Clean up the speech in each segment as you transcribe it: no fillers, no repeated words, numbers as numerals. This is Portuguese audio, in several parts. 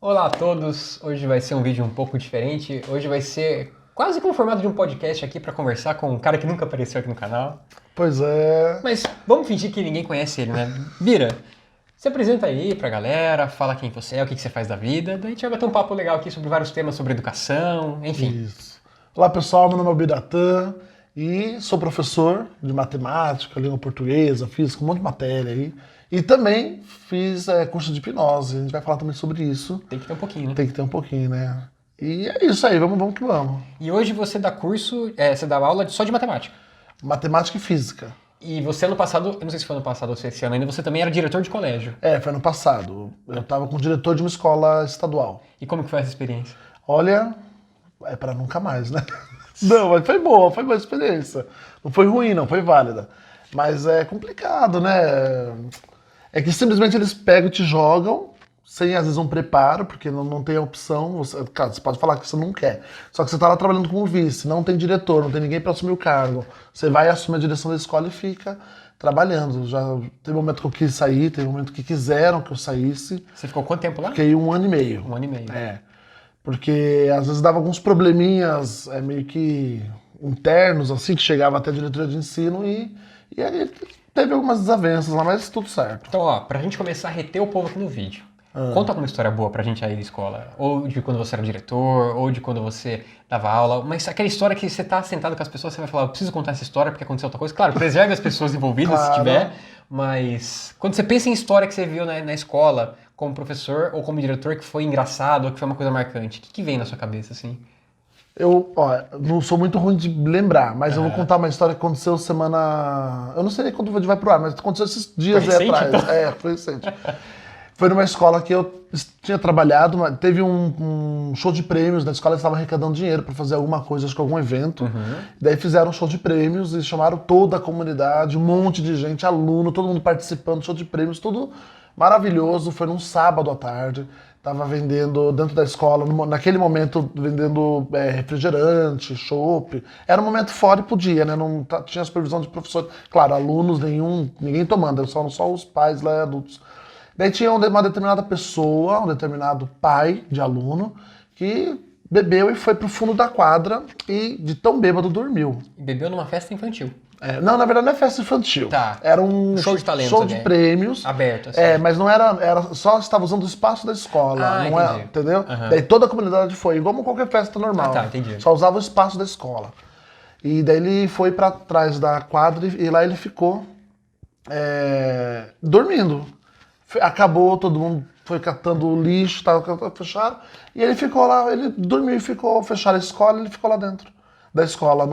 Olá a todos, hoje vai ser um vídeo um pouco diferente, hoje vai ser quase com o formato de um podcast aqui para conversar com um cara que nunca apareceu aqui no canal. Pois é. Mas vamos fingir que ninguém conhece ele, né? Bira, se apresenta aí pra galera, fala quem você é, o que você faz da vida, daí a gente vai bater um papo legal aqui sobre vários temas, sobre educação, enfim. Isso. Olá pessoal, meu nome é Biratã e sou professor de matemática, língua portuguesa, física, um monte de matéria aí. E também fiz curso de hipnose, a gente vai falar também sobre isso. Tem que ter um pouquinho, né? Tem que ter um pouquinho, né? E é isso aí, vamos que vamos. E hoje você dá curso, você dá aula só de matemática. Matemática e física. E você ano passado, eu não sei se foi ano passado ou se esse ano ainda, você também era diretor de colégio. Foi ano passado. Eu tava com o diretor de uma escola estadual. E como que foi essa experiência? Olha, é pra nunca mais, né? Não, mas foi boa a experiência. Não foi ruim, não, foi válida. Mas é complicado, né? É que simplesmente eles pegam e te jogam, sem às vezes um preparo, porque não tem a opção. Cara, você pode falar que você não quer. Só que você tá lá trabalhando como vice, não tem diretor, não tem ninguém para assumir o cargo. Você vai assumir a direção da escola e fica trabalhando. Já teve um momento que eu quis sair, teve um momento que quiseram que eu saísse. Você ficou quanto tempo lá? Fiquei 1 ano e meio. 1 ano e meio. Porque às vezes dava alguns probleminhas meio que internos, assim, que chegava até a diretoria de ensino e aí teve algumas desavenças lá, mas tudo certo. Então, ó, pra gente começar a reter o povo aqui no vídeo, conta alguma história boa pra gente aí da escola. Ou de quando você era diretor, ou de quando você dava aula. Mas aquela história que você tá sentado com as pessoas, você vai falar, eu preciso contar essa história porque aconteceu outra coisa. Claro, preserve as pessoas envolvidas se Claro. tiver, mas quando você pensa em história que você viu na escola, como professor ou como diretor, que foi engraçado ou que foi uma coisa marcante, o que vem na sua cabeça, assim? Eu, não sou muito ruim de lembrar, mas eu vou contar uma história que aconteceu semana. Eu não sei nem quando vai pro ar, mas aconteceu esses dias Foi recente, atrás. então? Foi recente. Foi numa escola que eu tinha trabalhado, teve um show de prêmios na escola, eles estavam arrecadando dinheiro para fazer alguma coisa, acho que algum evento. Daí fizeram um show de prêmios e chamaram toda a comunidade, um monte de gente, aluno, todo mundo participando do show de prêmios, tudo maravilhoso. Foi num sábado à tarde. Tava vendendo dentro da escola, naquele momento, vendendo refrigerante, chopp. Era um momento fora e podia, né? Não tinha supervisão de professores. Claro, alunos ninguém tomando, eram só os pais lá, adultos. Daí tinha uma determinada pessoa, um determinado pai de aluno, que bebeu e foi pro fundo da quadra e de tão bêbado dormiu. Bebeu numa festa infantil. Não, na verdade não é festa infantil. Tá. Era um Show de talentos, show de né? prêmios. Aberto, assim. Mas não era só estava usando o espaço da escola, não entendi. entendeu? Aham. Daí toda a comunidade foi, igual qualquer festa normal. Ah, tá, entendi. Só usava o espaço da escola. E daí ele foi pra trás da quadra e lá ele ficou dormindo. Acabou, todo mundo foi catando o lixo, tava fechado, e ele ficou lá, ele dormiu e ficou, fecharam a escola, ele ficou lá dentro da escola,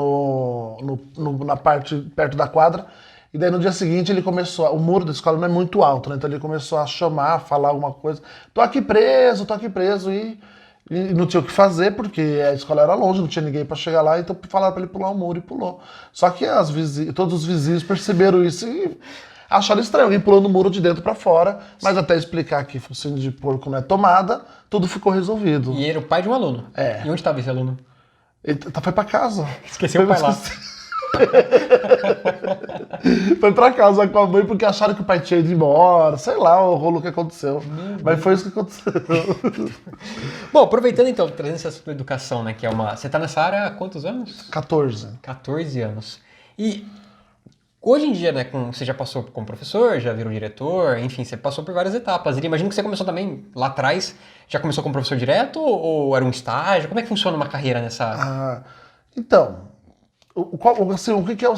na parte perto da quadra. E daí no dia seguinte ele começou, o muro da escola não é muito alto, né? Então ele começou a chamar, falar alguma coisa, tô aqui preso, e não tinha o que fazer, porque a escola era longe, não tinha ninguém para chegar lá, então falaram para ele pular o muro e pulou. Só que todos os vizinhos perceberam isso e acharam estranho, alguém pulou no muro de dentro para fora, mas até explicar que focinho de porco não é tomada, tudo ficou resolvido. E era o pai de um aluno. E onde estava esse aluno? Ele foi pra casa. Esqueceu o pai lá. Foi pra casa com a mãe porque acharam que o pai tinha ido embora, sei lá o rolo que aconteceu. Mas foi isso que aconteceu. Bom, aproveitando então, trazendo essa sua educação, né, que é uma... Você tá nessa área há quantos anos? 14. 14 anos. E hoje em dia, né, você já passou como professor, já virou diretor, enfim, você passou por várias etapas. E imagino que você começou também lá atrás, já começou como professor direto ou era um estágio? Como é que funciona uma carreira nessa área? Então, o que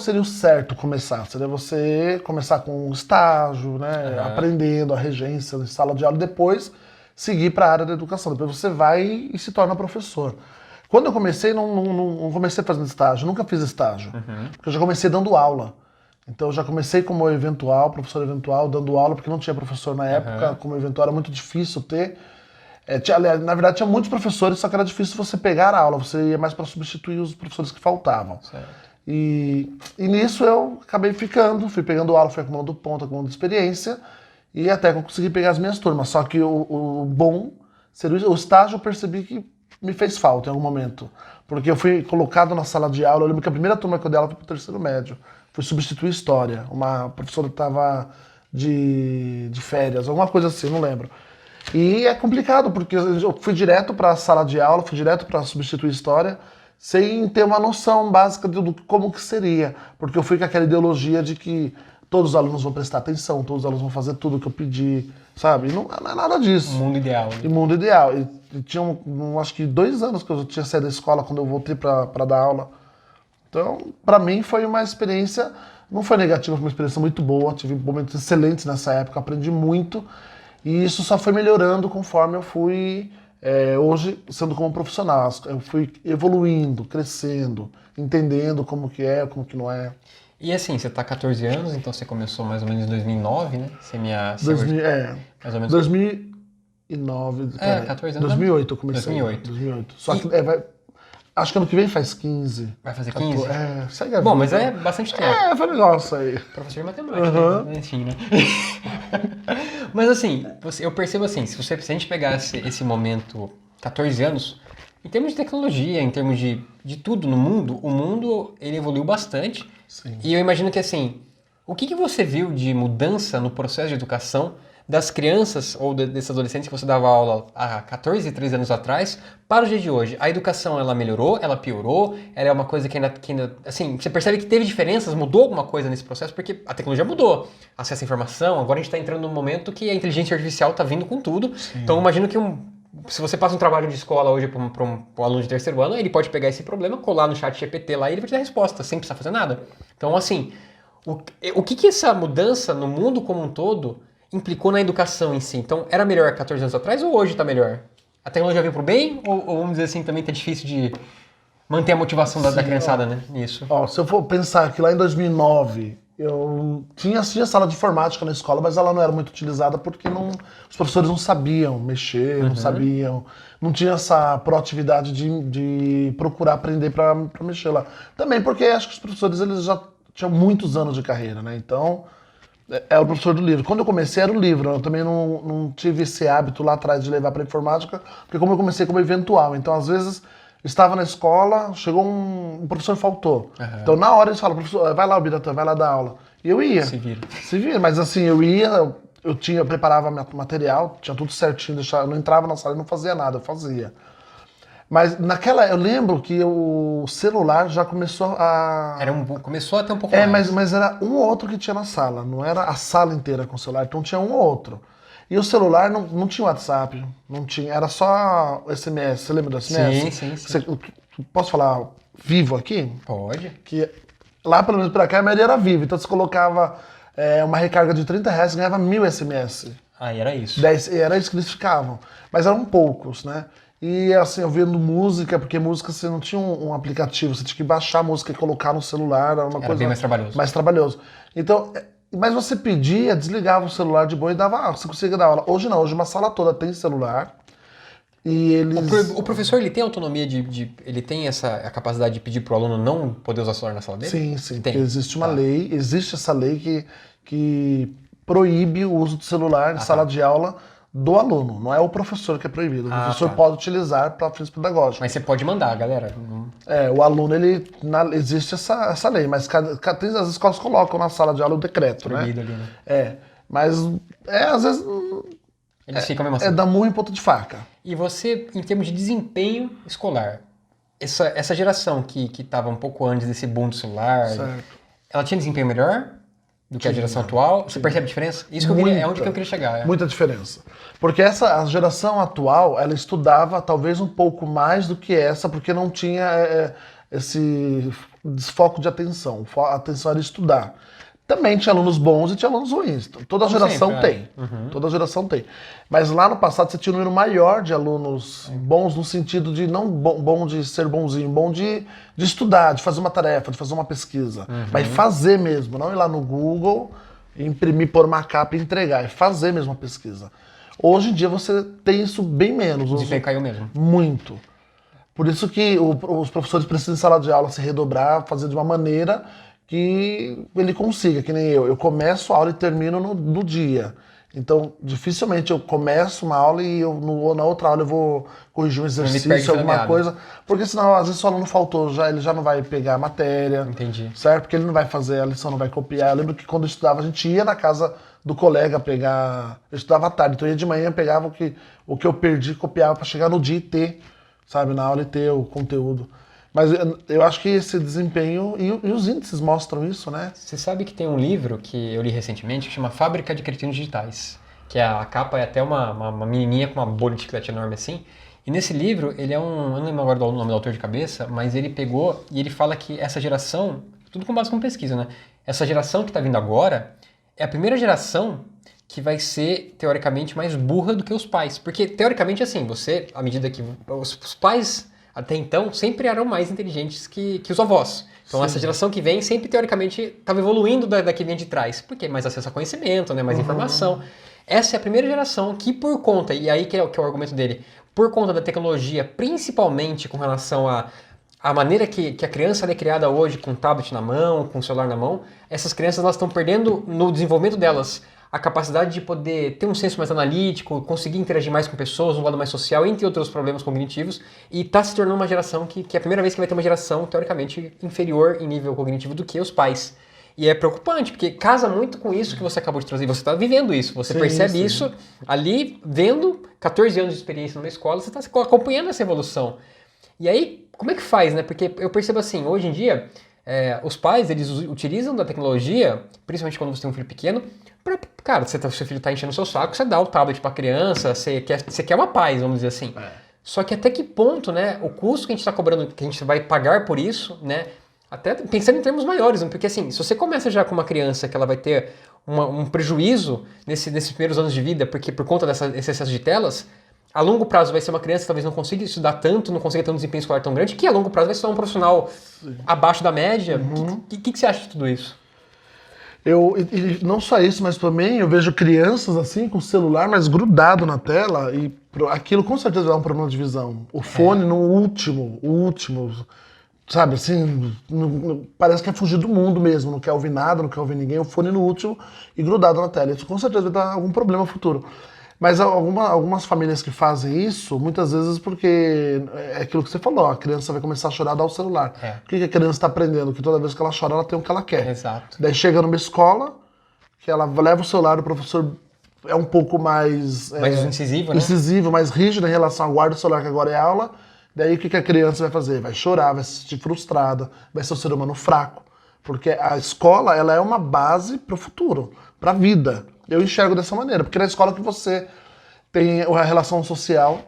seria o certo começar? Seria você começar com um estágio, né, aprendendo a regência em sala de aula, e depois seguir para a área da educação. Depois você vai e se torna professor. Quando eu comecei, não comecei fazendo estágio, nunca fiz estágio, porque eu já comecei dando aula. Então eu já comecei como professor eventual, dando aula, porque não tinha professor na época, como eventual era muito difícil ter. Na verdade tinha muitos professores, só que era difícil você pegar a aula, você ia mais para substituir os professores que faltavam. Certo. E nisso eu acabei fui pegando aula, fui acumulando ponto, acumulando experiência, e até que eu consegui pegar as minhas turmas. Só que o bom seria o estágio, eu percebi que me fez falta em algum momento. Porque eu fui colocado na sala de aula, eu lembro que a primeira turma que eu dei aula foi pro 3º médio. Fui substituir história. Uma professora que estava de férias, alguma coisa assim, não lembro. E é complicado, porque eu fui direto para a sala de aula, fui direto para substituir história, sem ter uma noção básica do como que seria. Porque eu fui com aquela ideologia de que todos os alunos vão prestar atenção, todos os alunos vão fazer tudo o que eu pedi, sabe? E não é nada disso. Mundo ideal. E mundo ideal. E tinha, acho que 2 anos que eu tinha saído da escola quando eu voltei para dar aula. Então, para mim foi uma experiência, não foi negativa, foi uma experiência muito boa, tive momentos excelentes nessa época, aprendi muito. E isso só foi melhorando conforme eu fui, hoje, sendo como profissional. Eu fui evoluindo, crescendo, entendendo como que é, como que não é. E assim, você tá 14 anos, então você começou mais ou menos em 2009, né? Mais ou menos. 2009, 14 anos. 2008 eu comecei. 2008. Só que acho que ano que vem faz 15. Vai fazer 15? Segue a Bom, vida. mas é bastante tempo. Foi legal isso aí. Professor de matemática, enfim, né? Mas assim, eu percebo assim, se a gente pegar esse momento, 14 anos, em termos de tecnologia, em termos de tudo no mundo, o mundo ele evoluiu bastante. Sim. E eu imagino que assim, o que você viu de mudança no processo de educação das crianças ou desses adolescentes que você dava aula há 14, 13 anos atrás para o dia de hoje? A educação, ela melhorou? Ela piorou? Ela é uma coisa que ainda assim, você percebe que teve diferenças? Mudou alguma coisa nesse processo? Porque a tecnologia mudou. Acesso à informação, agora a gente está entrando num momento que a inteligência artificial está vindo com tudo. Sim. Então eu imagino que se você passa um trabalho de escola hoje para um aluno de terceiro ano, ele pode pegar esse problema, colar no chat GPT lá e ele vai te dar resposta, sem precisar fazer nada. Então assim, o que essa mudança no mundo como um todo implicou na educação em si? Então, era melhor 14 anos atrás ou hoje está melhor? A tecnologia veio pro bem ou vamos dizer assim, também tá difícil de manter a motivação da criançada, né, nisso? Se eu for pensar que lá em 2009 eu tinha sala de informática na escola, mas ela não era muito utilizada porque os professores não sabiam mexer, não sabiam, não tinha essa proatividade de procurar aprender para mexer lá. Também porque acho que os professores eles já tinham muitos anos de carreira, né? Então é o professor do livro. Quando eu comecei era o livro, eu também não tive esse hábito lá atrás de levar para informática, porque como eu comecei como eventual, então às vezes estava na escola, chegou um professor faltou. Então na hora eles falam, professor, vai lá, Biratã, vai lá dar aula. E eu ia. Se vira. Mas assim, eu ia, eu preparava material, tinha tudo certinho, eu não entrava na sala e não fazia nada, eu fazia. Mas eu lembro que o celular já começou a... Começou a ter um pouco mais. Mas era um ou outro que tinha na sala, não era a sala inteira com celular, então tinha um ou outro. E o celular não tinha WhatsApp, não tinha, era só SMS, você lembra do SMS? Sim. Posso falar vivo aqui? Pode. Que lá, pelo menos pra cá, a maioria era vivo, então você colocava uma recarga de R$30 e ganhava 1000 SMS. E era isso. Era isso que eles ficavam, mas eram poucos, né? E assim, eu vendo música, porque música você não tinha um aplicativo, você tinha que baixar a música e colocar no celular, era uma coisa bem mais trabalhoso. Mais trabalhoso. Então, mas você pedia, desligava o celular de boa e dava, você conseguia dar aula. Hoje não, hoje uma sala toda tem celular e eles... O professor, ele tem autonomia ele tem a capacidade de pedir pro aluno não poder usar o celular na sala dele? Sim, porque existe uma lei, existe essa lei que proíbe o uso do celular em sala de aula do aluno, não é o professor que é proibido. O professor pode utilizar para fins pedagógicos. Mas você pode mandar, galera. O aluno, existe essa lei, mas as escolas colocam na sala de aula o decreto, proibido, né? Ali, né? Mas às vezes eles ficam mesmo assim. Dá murro em ponta de faca. E você, em termos de desempenho escolar, essa geração que estava um pouco antes desse boom do celular, ela tinha desempenho melhor do que a geração atual? Você percebe a diferença? Isso que é onde que eu queria chegar. Muita diferença. Porque a geração atual, ela estudava talvez um pouco mais do que essa, porque não tinha esse desfoco de atenção. A atenção era estudar. Também tinha alunos bons e tinha alunos ruins. Toda geração tem. Toda geração tem. Mas lá no passado você tinha um número maior de alunos bons no sentido de não bom de ser bonzinho, bom de estudar, de fazer uma tarefa, de fazer uma pesquisa. Mas fazer mesmo, não ir lá no Google, imprimir, pôr uma capa e entregar. É fazer mesmo a pesquisa. Hoje em dia você tem isso bem menos. O desempenho caiu mesmo. Muito. Por isso que os professores precisam em sala de aula se redobrar, fazer de uma maneira que ele consiga, que nem eu. Eu começo a aula e termino no dia. Então, dificilmente eu começo uma aula e na outra aula eu vou corrigir um exercício, alguma coisa. Porque senão, às vezes, se o aluno faltou, ele já não vai pegar a matéria. Entendi. Certo? Porque ele não vai fazer, a lição não vai copiar. Eu lembro que quando eu estudava, a gente ia na casa do colega pegar... Eu estudava à tarde, então eu ia de manhã, pegava o que eu perdi, copiava para chegar no dia e ter, sabe? Na aula e ter o conteúdo. Mas eu acho que esse desempenho, e os índices mostram isso, né? Você sabe que tem um livro que eu li recentemente que chama Fábrica de Cretinos Digitais, que a capa é até uma menininha com uma bolha de chiclete enorme assim. E nesse livro, ele é eu não lembro agora o nome do autor de cabeça, mas ele pegou e ele fala que essa geração, tudo com base com pesquisa, né? Essa geração que está vindo agora é a primeira geração que vai ser, teoricamente, mais burra do que os pais. Porque, teoricamente, assim, à medida que os pais... Até então, sempre eram mais inteligentes que os avós. Então, essa geração que vem sempre, teoricamente, estava evoluindo da que vem de trás. Porque mais acesso a conhecimento, né? Mais informação. Essa é a primeira geração que, por conta, e aí que é o argumento dele, por conta da tecnologia, principalmente com relação à maneira que a criança é criada hoje, com tablet na mão, com celular na mão, essas crianças elas estão perdendo, no desenvolvimento delas, a capacidade de poder ter um senso mais analítico, conseguir interagir mais com pessoas, um lado mais social, entre outros problemas cognitivos, e está se tornando uma geração que é a primeira vez que vai ter uma geração, teoricamente, inferior em nível cognitivo do que os pais. E é preocupante, porque casa muito com isso que você acabou de trazer. Você está vivendo isso, você percebe isso ali, vendo 14 anos de experiência numa escola, você está acompanhando essa evolução. E aí, como é que faz, né? Porque eu percebo assim, hoje em dia, os pais, eles utilizam da tecnologia, principalmente quando você tem um filho pequeno, cara, seu filho tá enchendo o seu saco, você dá o tablet pra criança, você quer uma paz, vamos dizer assim. Só que até que ponto, né, o custo que a gente tá cobrando, que a gente vai pagar por isso, né, até pensando em termos maiores, porque assim, se você começa já com uma criança que ela vai ter um prejuízo nesses primeiros anos de vida, porque por conta desse excesso de telas, a longo prazo vai ser uma criança que talvez não consiga estudar tanto, não consiga ter um desempenho escolar tão grande, que a longo prazo vai ser um profissional abaixo da média. O que você acha de tudo isso? E não só isso, mas também eu vejo crianças assim com o celular mais grudado na tela e aquilo com certeza vai dar um problema de visão. O fone no último, sabe assim, parece que é fugir do mundo mesmo, não quer ouvir nada, não quer ouvir ninguém, o fone no último e grudado na tela. Isso com certeza vai dar algum problema futuro. Mas algumas famílias que fazem isso, muitas vezes porque é aquilo que você falou, a criança vai começar a chorar, dá o celular. O que a criança está aprendendo? Que toda vez que ela chora, ela tem o que ela quer. Exato. Daí chega numa escola, que ela leva o celular, o professor é um pouco mais incisivo, né? Incisivo, mais rígido em relação ao guarda o celular, que agora é aula. Daí o que a criança vai fazer? Vai chorar, vai se sentir frustrada, vai ser um ser humano fraco. Porque a escola, ela é uma base para o futuro, para a vida. Eu enxergo dessa maneira, porque na escola que você tem a relação social,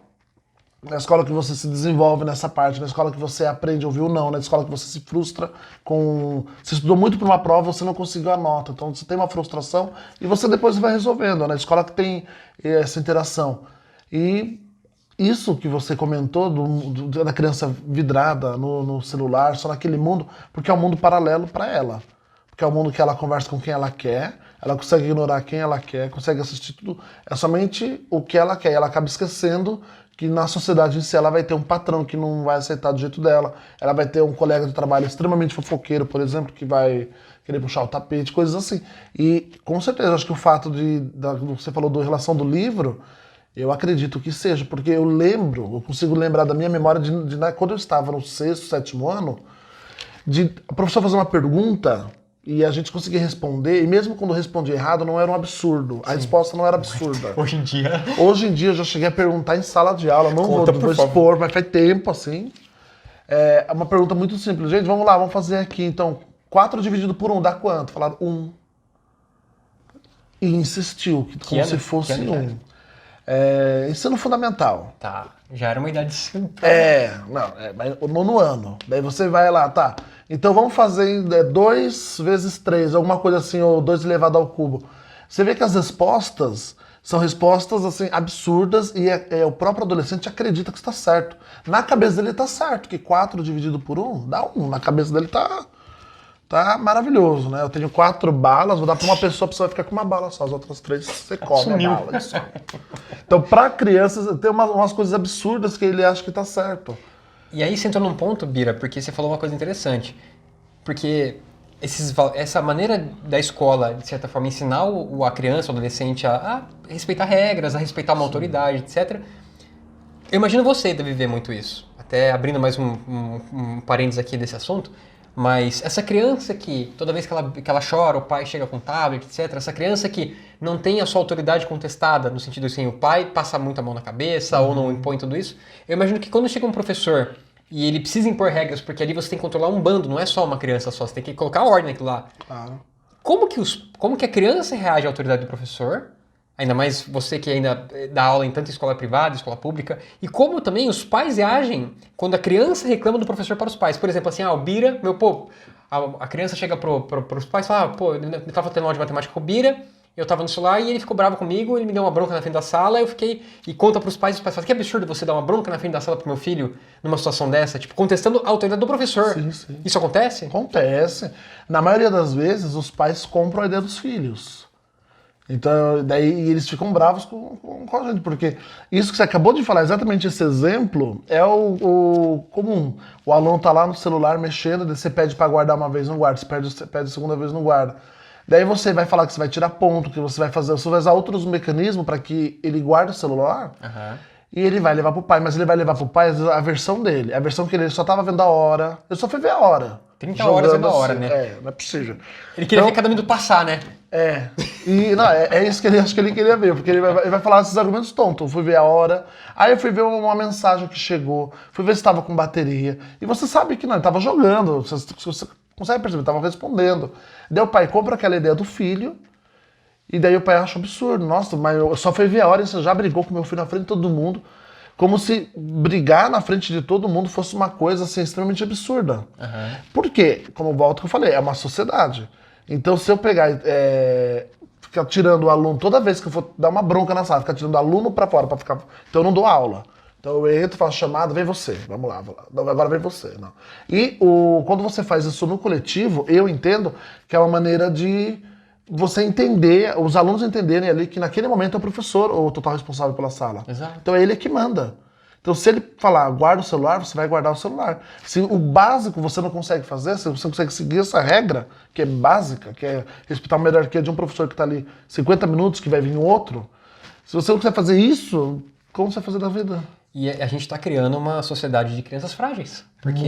na escola que você se desenvolve nessa parte, na escola que você aprende a ouvir o não, na escola que você se frustra com... Você estudou muito para uma prova, você não conseguiu a nota, então você tem uma frustração e você depois vai resolvendo. Na escola que tem essa interação. E isso que você comentou da criança vidrada no celular, só naquele mundo, porque é um mundo paralelo para ela. Porque é um mundo que ela conversa com quem ela quer, ela consegue ignorar quem ela quer, consegue assistir tudo. É somente o que ela quer. Ela acaba esquecendo que na sociedade em si ela vai ter um patrão que não vai aceitar do jeito dela. Ela vai ter um colega de trabalho extremamente fofoqueiro, por exemplo, que vai querer puxar o tapete, coisas assim. E com certeza, acho que o fato você falou da relação do livro, eu acredito que seja, porque eu consigo lembrar da minha memória de quando eu estava no 6º, 7º ano, de a professora fazer uma pergunta e a gente conseguia responder, e mesmo quando respondia errado, não era um absurdo. A resposta não era absurda. Hoje em dia... Hoje em dia eu já cheguei a perguntar em sala de aula, não vou expor, mas faz tempo, assim. É uma pergunta muito simples. Gente, vamos lá, vamos fazer aqui. Então, 4 dividido por 1 dá quanto? Falaram 1. E insistiu, como se fosse 1. Ensino fundamental. Tá, já era uma idade simples. Mas o 9º ano. Daí você vai lá, tá. Então vamos fazer 2 vezes 3, alguma coisa assim, ou 2 elevado ao cubo. Você vê que as respostas são respostas assim absurdas e o próprio adolescente acredita que está certo. Na cabeça dele está certo, que 4 dividido por 1 dá 1. Na cabeça dele tá maravilhoso, né? Eu tenho 4 balas, vou dar para uma pessoa vai ficar com uma bala só, as outras 3 você come a bala. Isso. Então, para crianças, tem umas coisas absurdas que ele acha que tá certo. E aí você entrou num ponto, Bira, porque você falou uma coisa interessante. Porque essa maneira da escola, de certa forma, ensinar a criança, o adolescente a respeitar regras, a respeitar uma autoridade, etc. Eu imagino você deve viver muito isso. Até abrindo mais um parênteses aqui desse assunto, mas essa criança que, toda vez que ela chora, o pai chega com tablet, etc. Essa criança que não tem a sua autoridade contestada, no sentido assim, o pai passa muito a mão na cabeça ou não impõe tudo isso. Eu imagino que quando chega um professor e ele precisa impor regras, porque ali você tem que controlar um bando, não é só uma criança só, você tem que colocar ordem naquilo lá. Claro. Como que a criança reage à autoridade do professor? Ainda mais você que ainda dá aula em tanto escola privada, escola pública. E como também os pais reagem quando a criança reclama do professor para os pais. Por exemplo, assim, o Bira, a criança chega pros pais e fala, eu tava tendo aula de matemática com o Bira, eu tava no celular e ele ficou bravo comigo, ele me deu uma bronca na frente da sala, eu fiquei, e conta pros pais, os pais falam, que absurdo você dar uma bronca na frente da sala pro meu filho numa situação dessa, tipo, contestando a autoridade do professor. Sim, sim. Isso acontece? Acontece. Na maioria das vezes, os pais compram a ideia dos filhos. Então, daí eles ficam bravos com a gente, porque isso que você acabou de falar, exatamente esse exemplo, é o comum. O aluno tá lá no celular mexendo, daí você pede para guardar uma vez, não guarda, você pede a segunda vez, não guarda. Daí você vai falar que você vai tirar ponto, que você vai usar outros mecanismos para que ele guarde o celular, e ele vai levar pro pai, mas ele vai levar pro pai a versão dele, a versão que ele só tava vendo a hora, ele só foi ver a hora. 30 horas vendo a hora, assim, né? Não é possível. Ele queria ver cada minuto passar, né? É isso que ele acho que ele queria ver, porque ele vai falar esses argumentos tontos. Eu fui ver a hora, aí eu fui ver uma mensagem que chegou, fui ver se estava com bateria. E você sabe que não, ele estava jogando, você consegue perceber, estava respondendo. Daí o pai compra aquela ideia do filho, e daí o pai acha absurdo. Nossa, mas eu só fui ver a hora e você já brigou com meu filho na frente de todo mundo. Como se brigar na frente de todo mundo fosse uma coisa assim, extremamente absurda. Por quê? Como volto que eu falei, é uma sociedade. Então, se eu pegar ficar tirando o aluno, toda vez que eu for dar uma bronca na sala, ficar tirando o aluno pra fora, então eu não dou aula. Então eu entro, faço chamada, vem você, vamos lá. Agora vem você. Não. E quando você faz isso no coletivo, eu entendo que é uma maneira de você entender, os alunos entenderem ali que naquele momento é o professor o total responsável pela sala. Exato. Então é ele que manda. Então se ele falar, guarda o celular, você vai guardar o celular. Se o básico você não consegue fazer, se você não consegue seguir essa regra, que é básica, que é respeitar uma hierarquia de um professor que está ali 50 minutos, que vai vir um outro, se você não consegue fazer isso, como você vai fazer na vida? E a gente está criando uma sociedade de crianças frágeis. Porque,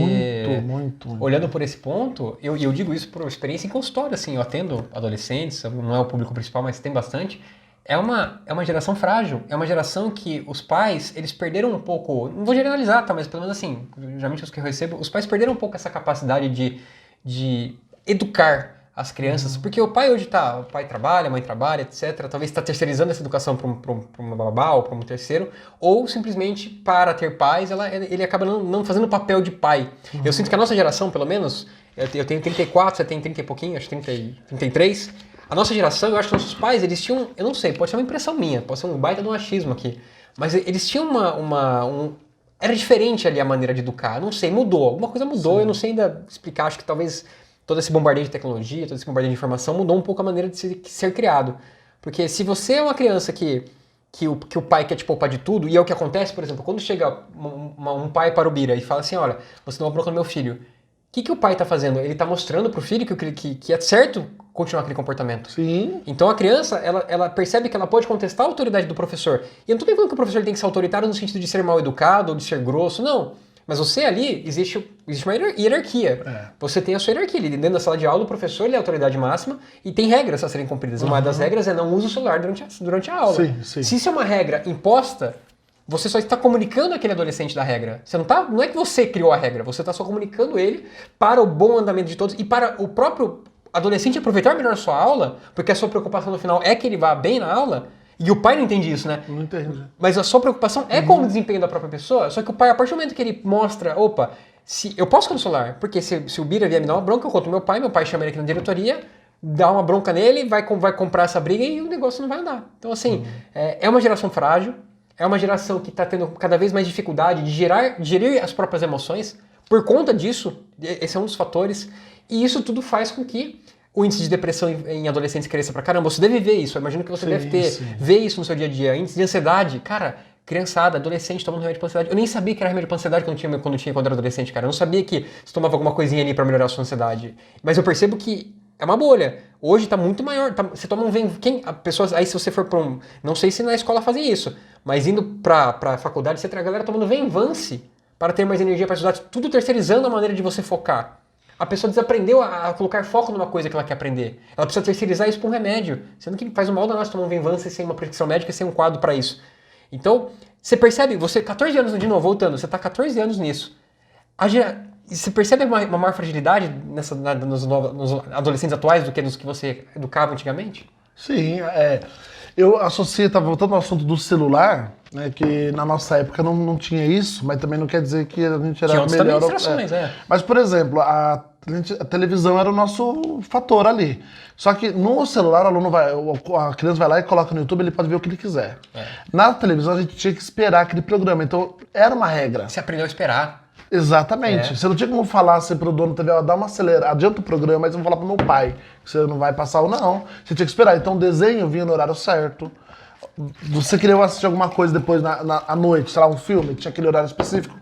muito. Olhando por esse ponto, eu digo isso por experiência em consultório, assim, eu atendo adolescentes, não é o público principal, mas tem bastante. É uma geração frágil, é uma geração que os pais, eles perderam um pouco, não vou generalizar, tá, mas pelo menos assim, geralmente os que eu recebo, os pais perderam um pouco essa capacidade de educar as crianças, porque o pai hoje o pai trabalha, a mãe trabalha, etc. Talvez está terceirizando essa educação para uma babá ou para um terceiro, ou simplesmente para ter pais, ele acaba não fazendo o papel de pai. Eu sinto que a nossa geração, pelo menos, eu tenho 34, você tem 30 e pouquinho, acho que 33. A nossa geração, eu acho que nossos pais, eles tinham, eu não sei, pode ser uma impressão minha, pode ser um baita de um achismo aqui, mas eles tinham era diferente ali a maneira de educar, não sei, mudou, alguma coisa mudou, eu não sei ainda explicar, acho que talvez todo esse bombardeio de tecnologia, todo esse bombardeio de informação mudou um pouco a maneira de ser criado. Porque se você é uma criança que o pai quer te poupar de tudo, e é o que acontece, por exemplo, quando chega um pai para o Bira e fala assim, olha, você deu uma bronca no meu filho, o que o pai está fazendo? Ele está mostrando para o filho que é certo continuar aquele comportamento. Sim. Então a criança, ela percebe que ela pode contestar a autoridade do professor. E eu não estou falando que o professor tem que ser autoritário no sentido de ser mal educado ou de ser grosso, não. Mas você ali, existe uma hierarquia. Você tem a sua hierarquia. Dentro da sala de aula, o professor ele é a autoridade máxima e tem regras a serem cumpridas. Uma das regras é não use o celular durante a aula. Sim. Se isso é uma regra imposta, você só está comunicando aquele adolescente da regra. Você não é que você criou a regra, você está só comunicando ele para o bom andamento de todos e para o próprio adolescente aproveitar melhor a sua aula, porque a sua preocupação no final é que ele vá bem na aula. E o pai não entende isso, né? Não entende. Mas a sua preocupação é com o desempenho da própria pessoa, só que o pai, a partir do momento que ele mostra, se eu posso ficar no celular, porque se o Bira vier me dar uma bronca, eu conto meu pai chama ele aqui na diretoria, dá uma bronca nele, vai comprar essa briga e o negócio não vai andar. Então, assim, é uma geração frágil, é uma geração que está tendo cada vez mais dificuldade de gerir as próprias emoções. Por conta disso, esse é um dos fatores, e isso tudo faz com que o índice de depressão em adolescentes cresça pra caramba. Você deve ver isso, eu imagino que você deve ver isso no seu dia a dia. Índice de ansiedade, cara, criançada, adolescente tomando remédio pra ansiedade. Eu nem sabia que era remédio pra ansiedade quando era adolescente, cara. Eu não sabia que você tomava alguma coisinha ali pra melhorar a sua ansiedade. Mas eu percebo que é uma bolha. Hoje tá muito maior. Você toma um pessoas, aí se você for pra um... Não sei se na escola fazem isso, mas indo pra faculdade, você tem a galera tomando Venvance para ter mais energia pra estudar. Tudo terceirizando a maneira de você focar. A pessoa desaprendeu a colocar foco numa coisa que ela quer aprender. Ela precisa terceirizar isso pra um remédio. Sendo que faz um mal danado tomar um Venvance sem uma prescrição médica e sem um quadro pra isso. Então, você percebe, você 14 anos, de novo, voltando, você tá 14 anos nisso. Você percebe uma maior fragilidade nos adolescentes atuais do que nos que você educava antigamente? Sim, eu associo, tá voltando ao assunto do celular, né, que na nossa época não tinha isso, mas também não quer dizer que a gente era melhor. Mas, por exemplo, a televisão era o nosso fator ali. Só que no celular, a criança vai lá e coloca no YouTube, ele pode ver o que ele quiser. Na televisão, a gente tinha que esperar aquele programa, então era uma regra. Você aprendeu a esperar. Exatamente. Você não tinha como falar assim pro dono da TV, dá uma acelerada, adianta o programa, mas eu vou falar pro meu pai, que você não vai passar ou não. Você tinha que esperar. Então o desenho vinha no horário certo. Você queria assistir alguma coisa depois à noite, sei lá, um filme, tinha aquele horário específico.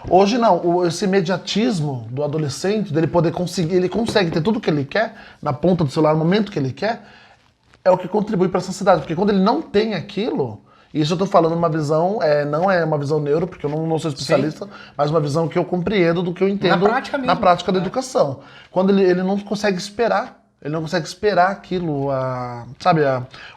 Hoje não, esse imediatismo do adolescente, dele poder conseguir, ele consegue ter tudo o que ele quer na ponta do celular, no momento que ele quer, é o que contribui para essa ansiedade. Porque quando ele não tem aquilo, isso eu tô falando uma visão, não é uma visão neuro, porque eu não sou especialista, mas uma visão que eu compreendo do que eu entendo na prática da educação. Quando ele não consegue esperar. Ele não consegue esperar aquilo,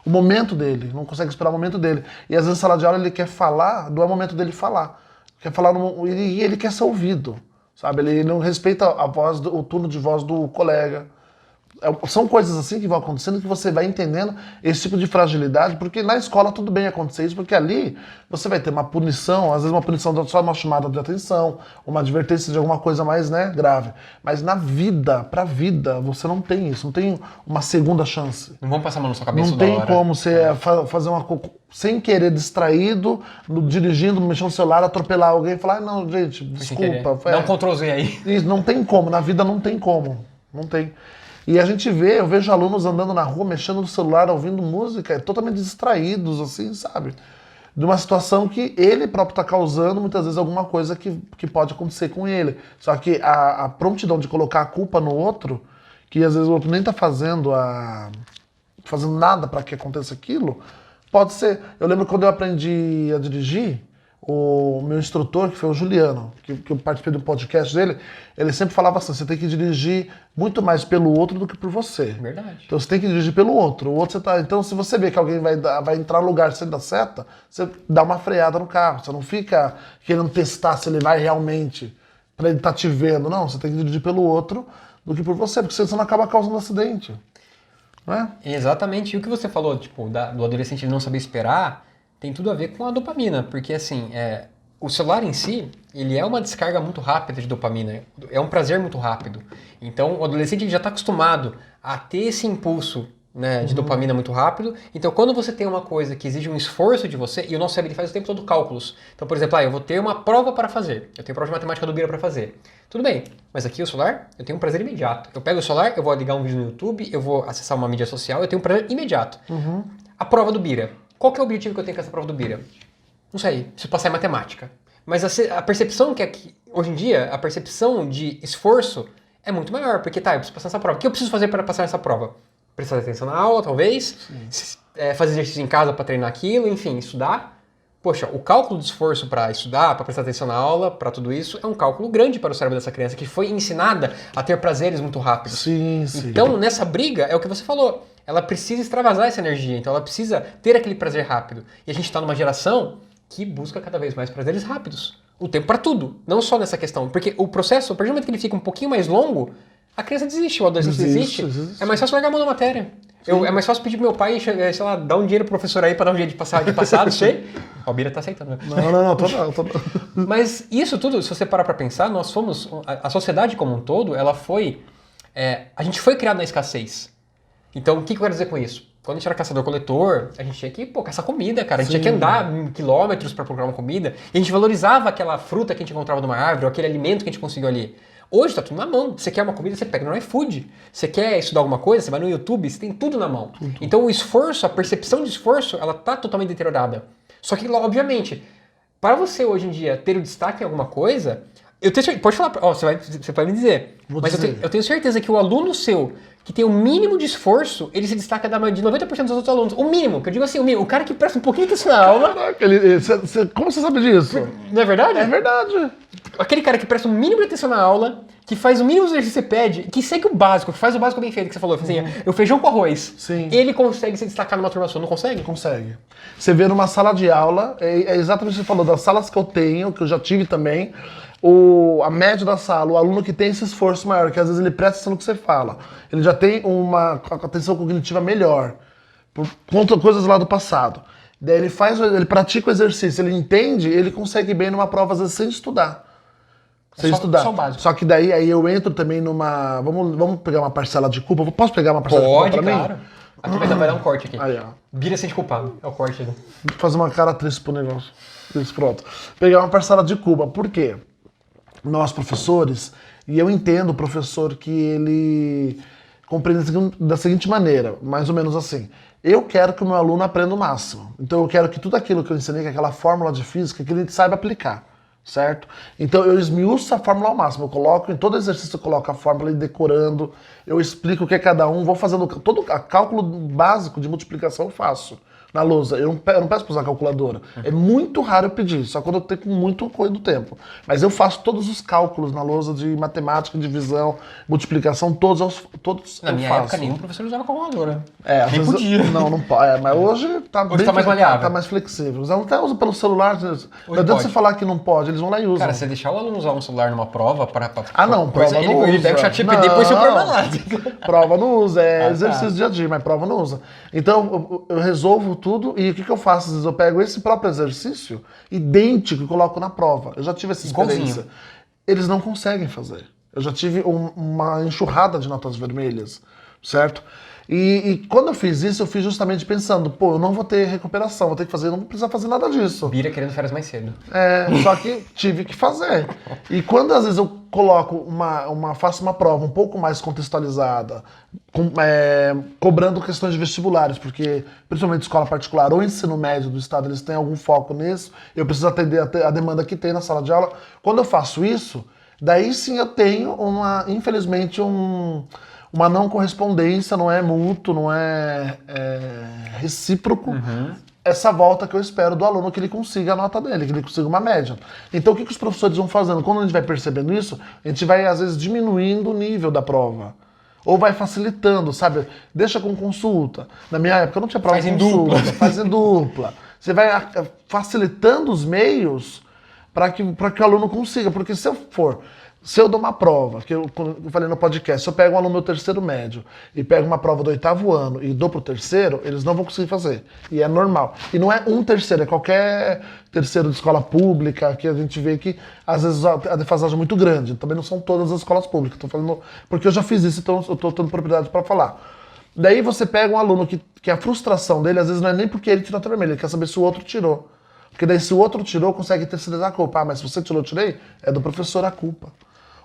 o momento dele, não consegue esperar o momento dele. E às vezes, na sala de aula, ele quer falar, não é o momento dele falar. Quer falar, e ele quer ser ouvido, sabe? Ele não respeita o turno de voz do colega. São coisas assim que vão acontecendo que você vai entendendo esse tipo de fragilidade, porque na escola tudo bem acontecer isso, porque ali você vai ter uma punição, às vezes uma punição só uma chamada de atenção, uma advertência de alguma coisa mais, grave. Mas na vida, pra vida, você não tem isso, não tem uma segunda chance. Não vamos passar a mão na sua cabeça não toda tem hora. como você fazer uma coisa sem querer, distraído, dirigindo, mexendo no celular, atropelar alguém e falar, não, gente, desculpa. Dá um Ctrl Z aí. Isso, não tem como, na vida não tem como, não tem. E a gente eu vejo alunos andando na rua, mexendo no celular, ouvindo música, totalmente distraídos, assim, sabe? De uma situação que ele próprio está causando, muitas vezes, alguma coisa que pode acontecer com ele. Só que a prontidão de colocar a culpa no outro, que às vezes o outro nem está fazendo nada para que aconteça aquilo, pode ser. Eu lembro quando eu aprendi a dirigir, o meu instrutor, que foi o Juliano, que eu participei do podcast dele, ele sempre falava assim, você tem que dirigir muito mais pelo outro do que por você. Verdade. Então você tem que dirigir pelo outro. O outro então se você vê que alguém vai entrar no lugar sem dar seta, você dá uma freada no carro. Você não fica querendo testar se ele vai realmente, para ele estar te vendo. Não, você tem que dirigir pelo outro do que por você, porque senão você não acaba causando acidente. Não é? Exatamente. E o que você falou, tipo, do adolescente não saber esperar, tem tudo a ver com a dopamina, porque assim, o celular em si, ele é uma descarga muito rápida de dopamina, é um prazer muito rápido. Então, o adolescente ele já está acostumado a ter esse impulso, né, de dopamina muito rápido. Então, quando você tem uma coisa que exige um esforço de você, e o nosso cérebro ele faz o tempo todo cálculos. Então, por exemplo, eu vou ter uma prova para fazer, eu tenho prova de matemática do Bira para fazer. Tudo bem, mas aqui o celular, eu tenho um prazer imediato. Eu pego o celular, eu vou ligar um vídeo no YouTube, eu vou acessar uma mídia social, eu tenho um prazer imediato. A prova do Bira. Qual que é o objetivo que eu tenho com essa prova do Bira? Não sei, preciso passar em matemática. Mas a percepção que hoje em dia, a percepção de esforço é muito maior, porque eu preciso passar nessa prova. O que eu preciso fazer para passar nessa prova? Prestar atenção na aula, talvez, fazer exercício em casa para treinar aquilo, enfim, estudar. Poxa, o cálculo de esforço para estudar, para prestar atenção na aula, para tudo isso, é um cálculo grande para o cérebro dessa criança, que foi ensinada a ter prazeres muito rápidos. Sim. Então, nessa briga, é o que você falou, ela precisa extravasar essa energia, então ela precisa ter aquele prazer rápido. E a gente está numa geração que busca cada vez mais prazeres rápidos. O tempo para tudo, não só nessa questão. Porque o processo, a partir do momento que ele fica um pouquinho mais longo, a criança desiste, o adolescente desiste. É mais fácil largar a mão da matéria. É mais fácil pedir pro meu pai, sei lá, dar um dinheiro pro professor aí pra dar um jeito de passado, sei. O Bira tá aceitando, né? Não, tô. Mas isso tudo, se você parar pra pensar, nós fomos, a sociedade como um todo, ela foi, a gente foi criado na escassez. Então, o que eu quero dizer com isso? Quando a gente era caçador-coletor, a gente tinha que caçar comida, cara. A gente tinha que andar quilômetros para procurar uma comida. E a gente valorizava aquela fruta que a gente encontrava numa árvore, ou aquele alimento que a gente conseguiu ali. Hoje tá tudo na mão. Você quer uma comida, você pega no iFood. Você quer estudar alguma coisa, você vai no YouTube, você tem tudo na mão. Então o esforço, a percepção de esforço, ela tá totalmente deteriorada. Só que, obviamente, para você hoje em dia ter o destaque em alguma coisa, pode falar, você pode me dizer, eu tenho certeza que o aluno seu, que tem o mínimo de esforço, ele se destaca de 90% dos outros alunos. O mínimo, que eu digo assim, o cara que presta um pouquinho de atenção na aula... Caraca, como você sabe disso? Não é verdade? É verdade. Aquele cara que presta o mínimo de atenção na aula, que faz o mínimo exercício que você pede, que segue o básico, que faz o básico bem feito, que você falou, assim, o feijão com arroz. Sim. Ele consegue se destacar numa turma sua, não consegue? Consegue. Você vê numa sala de aula, é exatamente o que você falou, das salas que eu tenho, que eu já tive também, a média da sala, o aluno que tem esse esforço maior, que às vezes ele presta atenção no que você fala, ele já tem uma atenção cognitiva melhor, por conta de coisas lá do passado. Daí ele pratica o exercício, ele entende, ele consegue ir bem numa prova, às vezes, sem estudar. Sem estudar. Só o básico. Só que daí aí eu entro também numa... Vamos pegar uma parcela de culpa? Posso pegar uma parcela de culpa pra mim? Claro. Aqui vai dar um corte aqui. Aí, ó. Vira sem culpado. É o corte. Né? Vou fazer uma cara triste pro negócio. Isso, pronto. Pegar uma parcela de culpa. Por quê? Nós, professores, e eu entendo o professor que ele compreende da seguinte maneira, mais ou menos assim. Eu quero que o meu aluno aprenda o máximo. Então eu quero que tudo aquilo que eu ensinei, que é aquela fórmula de física, que ele saiba aplicar. Certo? Então eu esmiuço a fórmula ao máximo, eu coloco em todo exercício, eu coloco a fórmula e decorando, eu explico o que é cada um, vou fazendo todo o cálculo básico de multiplicação eu faço na lousa, eu não peço para usar calculadora, é muito raro eu pedir, só quando eu tenho muito coisa do tempo, mas eu faço todos os cálculos na lousa de matemática, divisão, multiplicação, todos na eu minha faço. época nenhum professor usava calculadora. Às nem vezes, podia. Não pode. Mas hoje tá Hoje tá mais maleável. Tá mais flexível. Os alunos até usam pelo celular. Não adianta pode. você falar que não pode, eles vão lá e usam. Cara, você deixar o aluno usar um celular numa prova para não, prova não usa. Ele pega o chat GPT e depois você põe lá. Prova não usa, exercício dia a dia, mas prova não usa. Então, eu resolvo tudo e o que eu faço? Às vezes eu pego esse próprio exercício, idêntico, e coloco na prova. Eu já tive essa experiência. Igualzinho. Eles não conseguem fazer. Eu já tive uma enxurrada de notas vermelhas, certo? E quando eu fiz isso, eu fiz justamente pensando, pô, eu não vou ter recuperação, vou ter que fazer, eu não vou precisar fazer nada disso. Bira querendo férias mais cedo. Só que tive que fazer. E quando às vezes eu coloco faço uma prova um pouco mais contextualizada, cobrando questões de vestibulares, porque principalmente escola particular ou ensino médio do estado, eles têm algum foco nisso, eu preciso atender a demanda que tem na sala de aula. Quando eu faço isso, daí sim eu tenho infelizmente, uma não correspondência, não é mútuo, não é recíproco, essa volta que eu espero do aluno, que ele consiga a nota dele, que ele consiga uma média. Então o que os professores vão fazendo? Quando a gente vai percebendo isso, a gente vai às vezes diminuindo o nível da prova. Ou vai facilitando, sabe? Deixa com consulta. Na minha época não tinha prova Faz com em consulta. dupla. Faz em dupla. Você vai facilitando os meios para que o aluno consiga. Porque se eu dou uma prova, que eu falei no podcast, se eu pego um aluno do meu terceiro médio e pego uma prova do 8º ano e dou pro terceiro, eles não vão conseguir fazer. E é normal. E não é um terceiro, é qualquer terceiro de escola pública, que a gente vê que às vezes a defasagem é muito grande. Também não são todas as escolas públicas. Tô falando, porque eu já fiz isso, então eu tô tendo propriedade para falar. Daí você pega um aluno que a frustração dele, às vezes, não é nem porque ele tirou nota vermelha, ele quer saber se o outro tirou. Porque daí se o outro tirou, consegue terceirizar a culpa. Mas se você tirou, eu tirei, é do professor a culpa.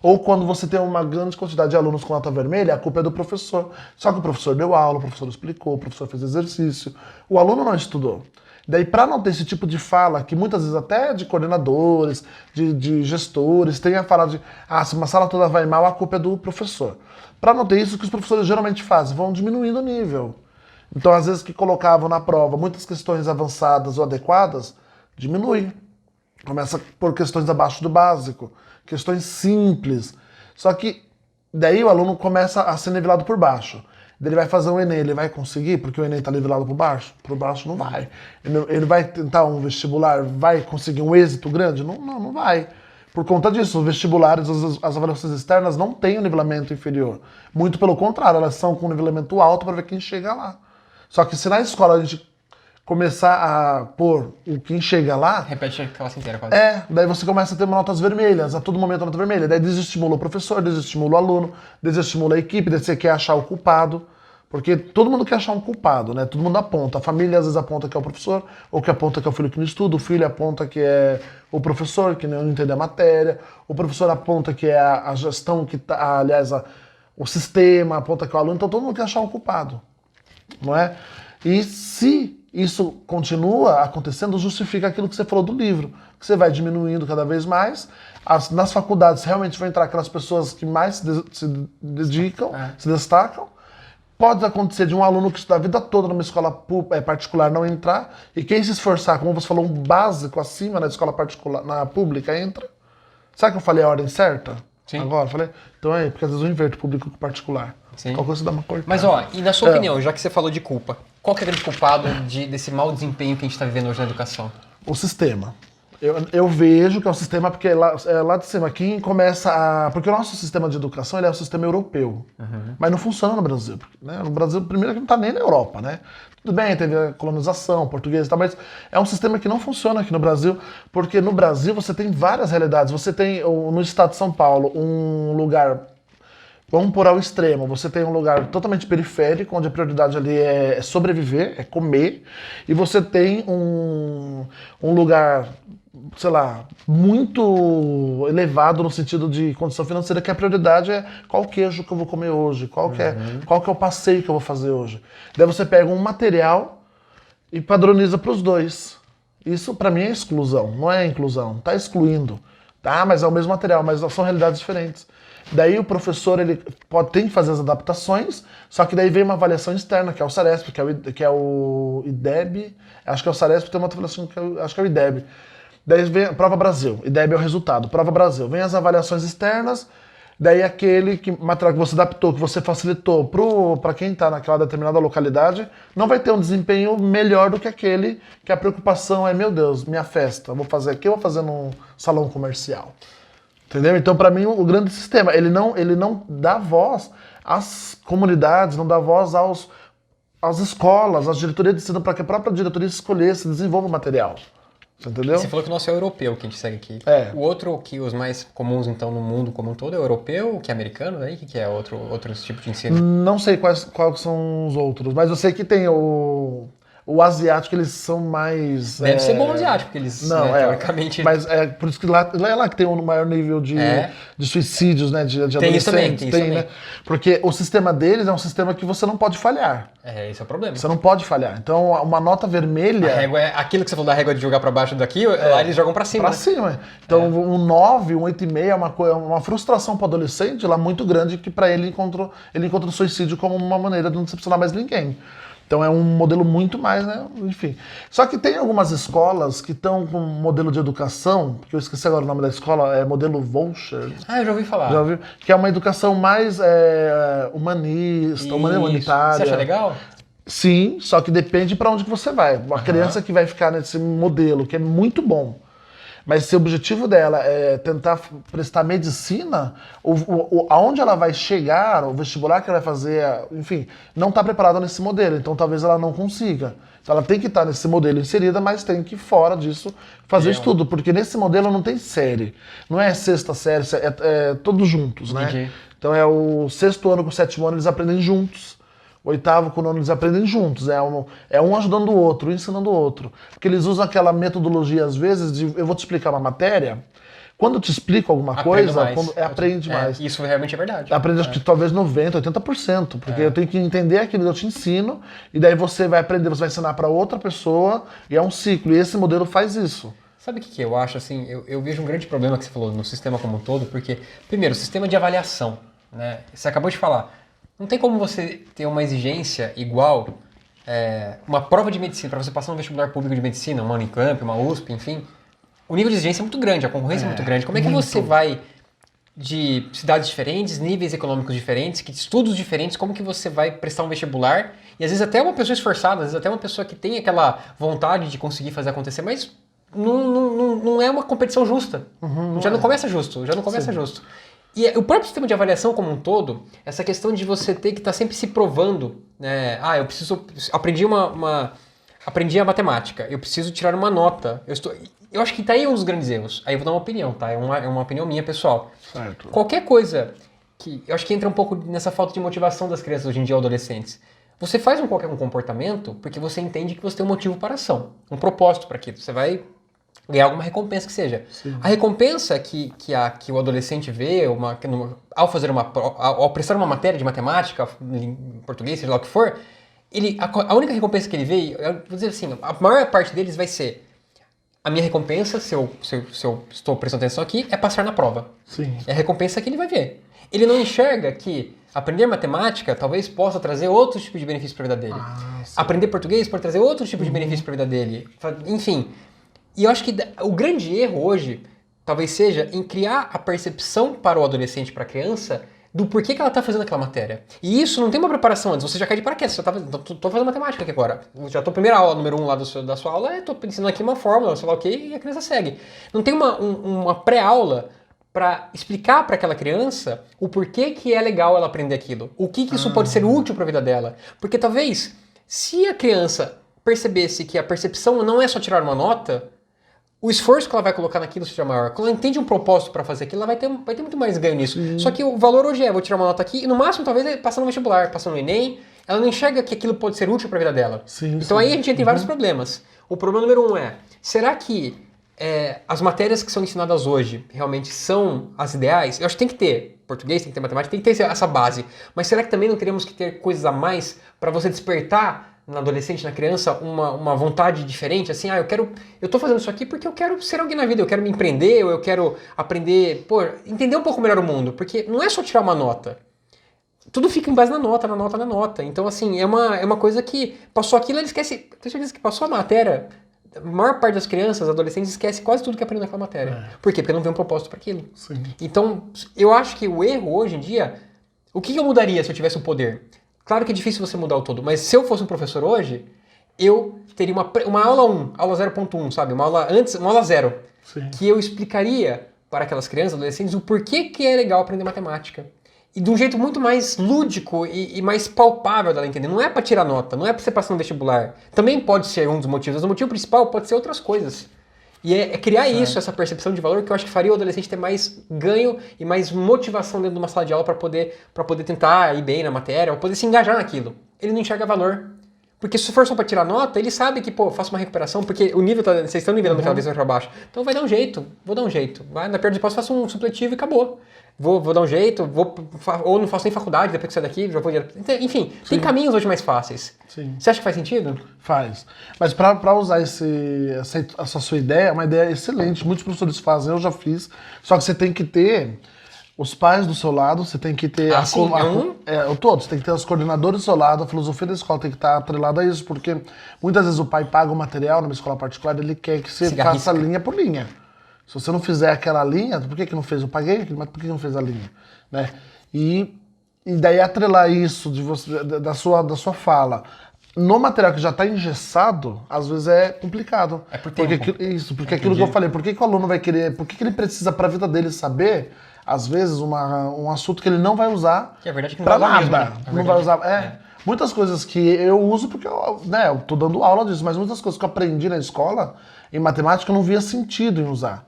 Ou quando você tem uma grande quantidade de alunos com nota vermelha, a culpa é do professor. Só que o professor deu aula, o professor explicou, o professor fez exercício. O aluno não estudou. Daí, para não ter esse tipo de fala, que muitas vezes até de coordenadores, de gestores, tem a fala de, se uma sala toda vai mal, a culpa é do professor. Para não ter isso, o que os professores geralmente fazem? Vão diminuindo o nível. Então, às vezes que colocavam na prova muitas questões avançadas ou adequadas, diminui. Começa por questões abaixo do básico. Questões simples. Só que daí o aluno começa a ser nivelado por baixo. Ele vai fazer um Enem, ele vai conseguir, porque o Enem está nivelado por baixo? Por baixo não vai. Ele vai tentar um vestibular, vai conseguir um êxito grande? Não vai. Por conta disso, os vestibulares, as avaliações externas não têm um nivelamento inferior. Muito pelo contrário, elas são com um nivelamento alto para ver quem chega lá. Só que se na escola a gente começar a pôr quem chega lá... Repete a classe inteira quase. Daí você começa a ter notas vermelhas, a todo momento nota vermelha. Daí desestimula o professor, desestimula o aluno, desestimula a equipe, daí você quer achar o culpado. Porque todo mundo quer achar um culpado, né? Todo mundo aponta. A família às vezes aponta que é o professor, ou que aponta que é o filho que não estuda, o filho aponta que é o professor, que não entende a matéria, o professor aponta que é a gestão, que tá, aliás, o sistema, aponta que é o aluno. Então todo mundo quer achar um culpado, não é? E se isso continua acontecendo, justifica aquilo que você falou do livro, que você vai diminuindo cada vez mais. Nas faculdades realmente vão entrar aquelas pessoas que mais se dedicam, se destacam. Pode acontecer de um aluno que estuda a vida toda numa escola particular não entrar, e quem se esforçar, como você falou, um básico acima na escola particular, na pública entra. Sabe que eu falei a ordem certa? Sim. Agora, eu falei? Então é, porque às vezes eu inverto público com particular. Sim. Qual coisa dá uma cortada. Mas ó, e na sua opinião, já que você falou de culpa, qual que é o grande culpado desse mau desempenho que a gente está vivendo hoje na educação? O sistema. Eu vejo que é o sistema, porque lá de cima, quem começa a... Porque o nosso sistema de educação ele é um sistema europeu, mas não funciona no Brasil. Né? No Brasil, primeiro, que não está nem na Europa, né? Tudo bem, teve a colonização, português e tal, mas é um sistema que não funciona aqui no Brasil, porque no Brasil você tem várias realidades. Você tem, no estado de São Paulo, um lugar... Vamos por ao extremo, você tem um lugar totalmente periférico, onde a prioridade ali é sobreviver, é comer, e você tem um lugar, sei lá, muito elevado no sentido de condição financeira, que a prioridade é qual queijo que eu vou comer hoje, qual que é o passeio que eu vou fazer hoje. Daí você pega um material e padroniza para os dois. Isso para mim é exclusão, não é inclusão, tá excluindo. Tá, mas é o mesmo material, mas são realidades diferentes. Daí o professor ele tem que fazer as adaptações, só que daí vem uma avaliação externa, que é o SARESP, que é o IDEB, acho que é o SARESP, tem uma outra avaliação que acho que é o IDEB. Daí vem a Prova Brasil, IDEB é o resultado, Prova Brasil. Vem as avaliações externas, daí aquele material que você adaptou, que você facilitou para quem está naquela determinada localidade, não vai ter um desempenho melhor do que aquele que a preocupação é, meu Deus, minha festa, vou fazer aqui, eu vou fazer num salão comercial. Entendeu? Então, para mim, o grande sistema, ele não dá voz às comunidades, não dá voz às escolas, às diretorias de ensino, para que a própria diretoria escolhesse, desenvolva o material. Você entendeu? Você falou que o nosso é europeu, que a gente segue aqui. É. O outro, que os mais comuns, então, no mundo como um todo, é europeu, que é americano, né? O que é outro tipo de ensino? Não sei quais são os outros, mas eu sei que tem o asiático, eles são mais... Deve ser bom o asiático, porque eles, não, né, teoricamente... Mas é por isso que lá é lá que tem o maior nível de suicídios, né, de tem isso também, adolescentes. Tem, né? Porque o sistema deles é um sistema que você não pode falhar. Esse é o problema. Você não pode falhar. Então, uma nota vermelha... A régua aquilo que você falou da régua de jogar pra baixo daqui, lá eles jogam pra cima. Pra cima. Então, um 9, um 8,5 é uma frustração para o adolescente lá muito grande, que para ele encontra o suicídio como uma maneira de não decepcionar mais ninguém. Então é um modelo muito mais, né? Enfim. Só que tem algumas escolas que estão com um modelo de educação, que eu esqueci agora o nome da escola, é modelo Volcher. Eu já ouvi falar. Já ouviu? Que é uma educação mais humanista, humanitária. Você acha legal? Sim, só que depende para onde que você vai. Uma criança que vai ficar nesse modelo, que é muito bom, mas se o objetivo dela é tentar prestar medicina, aonde ela vai chegar, o vestibular que ela vai fazer, enfim, não está preparada nesse modelo, então talvez ela não consiga. Então ela tem que estar nesse modelo inserida, mas tem que, fora disso, fazer estudo, porque nesse modelo não tem série. Não é sexta série, é todos juntos, né? Entendi. Então é o sexto ano com o sétimo ano, eles aprendem juntos. O oitavo com o nono eles aprendem juntos, é um ajudando o outro, um ensinando o outro. Porque eles usam aquela metodologia, às vezes, de eu vou te explicar uma matéria, quando eu te explico alguma coisa, aprende mais. Isso realmente é verdade. Aprende acho que talvez 90%, 80%, porque eu tenho que entender aquilo que eu te ensino, e daí você vai aprender, você vai ensinar para outra pessoa, e é um ciclo, e esse modelo faz isso. Sabe o que eu acho, assim, eu vejo um grande problema que você falou no sistema como um todo, porque, primeiro, o sistema de avaliação, né? Você acabou de falar. Não tem como você ter uma exigência igual, uma prova de medicina, para você passar no vestibular público de medicina, uma Unicamp, uma USP, enfim. O nível de exigência é muito grande, a concorrência é muito grande. Como é que você vai de cidades diferentes, níveis econômicos diferentes, estudos diferentes, como que você vai prestar um vestibular? E às vezes até uma pessoa esforçada, às vezes até uma pessoa que tem aquela vontade de conseguir fazer acontecer, mas não é uma competição justa. Não começa justo, justo. E o próprio sistema de avaliação como um todo, essa questão de você ter que estar sempre se provando, né? Aprendi a matemática, eu preciso tirar uma nota. Eu acho que tá aí um dos grandes erros. Aí eu vou dar uma opinião, tá? É uma opinião minha, pessoal. Certo. Qualquer coisa que... Eu acho que entra um pouco nessa falta de motivação das crianças hoje em dia, adolescentes. Você faz um comportamento porque você entende que você tem um motivo para a ação, um propósito para aquilo. Você vai ganhar alguma recompensa que seja. Sim. A recompensa que o adolescente vê ao prestar uma matéria de matemática, em português, seja lá o que for, a única recompensa que ele vê, eu vou dizer assim, a maior parte deles vai ser a minha recompensa, se eu estou prestando atenção aqui, é passar na prova. Sim. É a recompensa que ele vai ver. Ele não enxerga que aprender matemática talvez possa trazer outros tipos de benefícios para a vida dele. Aprender português pode trazer outros tipos de benefícios para a vida dele. Enfim. E eu acho que o grande erro hoje talvez seja em criar a percepção para o adolescente, para a criança, do porquê que ela está fazendo aquela matéria. E isso não tem uma preparação antes, você já cai de paraquedas, você tô fazendo matemática aqui agora. Já tô primeira aula, número 1 lá da sua aula, tô ensinando aqui uma fórmula, sei lá o quê, e a criança segue. Não tem uma pré-aula para explicar para aquela criança o porquê que é legal ela aprender aquilo. O que isso pode ser útil para a vida dela. Porque talvez, se a criança percebesse que a percepção não é só tirar uma nota, o esforço que ela vai colocar naquilo seja maior. Quando ela entende um propósito para fazer aquilo, ela vai ter muito mais ganho nisso. Só que o valor hoje vou tirar uma nota aqui, e no máximo talvez é passar no vestibular, passar no Enem, ela não enxerga que aquilo pode ser útil para a vida dela. Então aí a gente entra em vários problemas. O problema número 1 é, será que as matérias que são ensinadas hoje realmente são as ideais? Eu acho que tem que ter português, tem que ter matemática, tem que ter essa base. Mas será que também não teríamos que ter coisas a mais para você despertar na adolescente, na criança, uma vontade diferente, assim, eu tô fazendo isso aqui porque eu quero ser alguém na vida, eu quero me empreender, ou eu quero aprender, entender um pouco melhor o mundo, porque não é só tirar uma nota. Tudo fica em base na nota. Então, assim, é uma coisa que passou aquilo, ele esquece, tenho certeza que passou a matéria, a maior parte das crianças, adolescentes, esquece quase tudo que aprendeu naquela matéria. Por quê? Porque não vê um propósito para aquilo. Sim. Então, eu acho que o erro hoje em dia, o que eu mudaria se eu tivesse o poder? Claro que é difícil você mudar o todo, mas se eu fosse um professor hoje, eu teria uma aula 1, aula 0.1, sabe? Uma aula 0, Sim. que eu explicaria para aquelas crianças, adolescentes, o porquê que é legal aprender matemática. E de um jeito muito mais lúdico e mais palpável dela entender. Não é para tirar nota, não é para você passar no vestibular. Também pode ser um dos motivos, mas o motivo principal pode ser outras coisas. E é criar isso, essa percepção de valor, que eu acho que faria o adolescente ter mais ganho e mais motivação dentro de uma sala de aula para poder tentar ir bem na matéria, ou poder se engajar naquilo. Ele não enxerga valor. Porque se for só para tirar nota, ele sabe que, faço uma recuperação, porque o nível vocês estão nivelando cada vez mais para baixo. Então vai dar um jeito, vou dar um jeito. Vai, na pior das hipóteses, faço um supletivo e acabou. Vou dar um jeito, ou não faço nem faculdade, depois que sair daqui, já vou direto. Enfim, tem caminhos hoje mais fáceis. Sim. Você acha que faz sentido? Faz. Mas para usar essa sua ideia, é uma ideia excelente. Muitos professores fazem, eu já fiz. Só que você tem que ter os pais do seu lado, você tem que ter todos, tem que ter os coordenadores do seu lado, a filosofia da escola tem que estar atrelada a isso, porque muitas vezes o pai paga o material numa escola particular, ele quer que você faça linha por linha. Se você não fizer aquela linha, por que não fez? Eu paguei, mas por que não fez a linha? Né? E daí atrelar isso da sua fala no material que já está engessado, às vezes é complicado. É por tempo. Porque aquilo que eu falei, por que o aluno vai querer, por que ele precisa para a vida dele saber, às vezes, um assunto que ele não vai usar que é verdade que não para vai usar nada. mesmo, né? Não vai usar. Muitas coisas que eu uso porque eu tô dando aula disso, mas muitas coisas que eu aprendi na escola, em matemática, eu não via sentido em usar.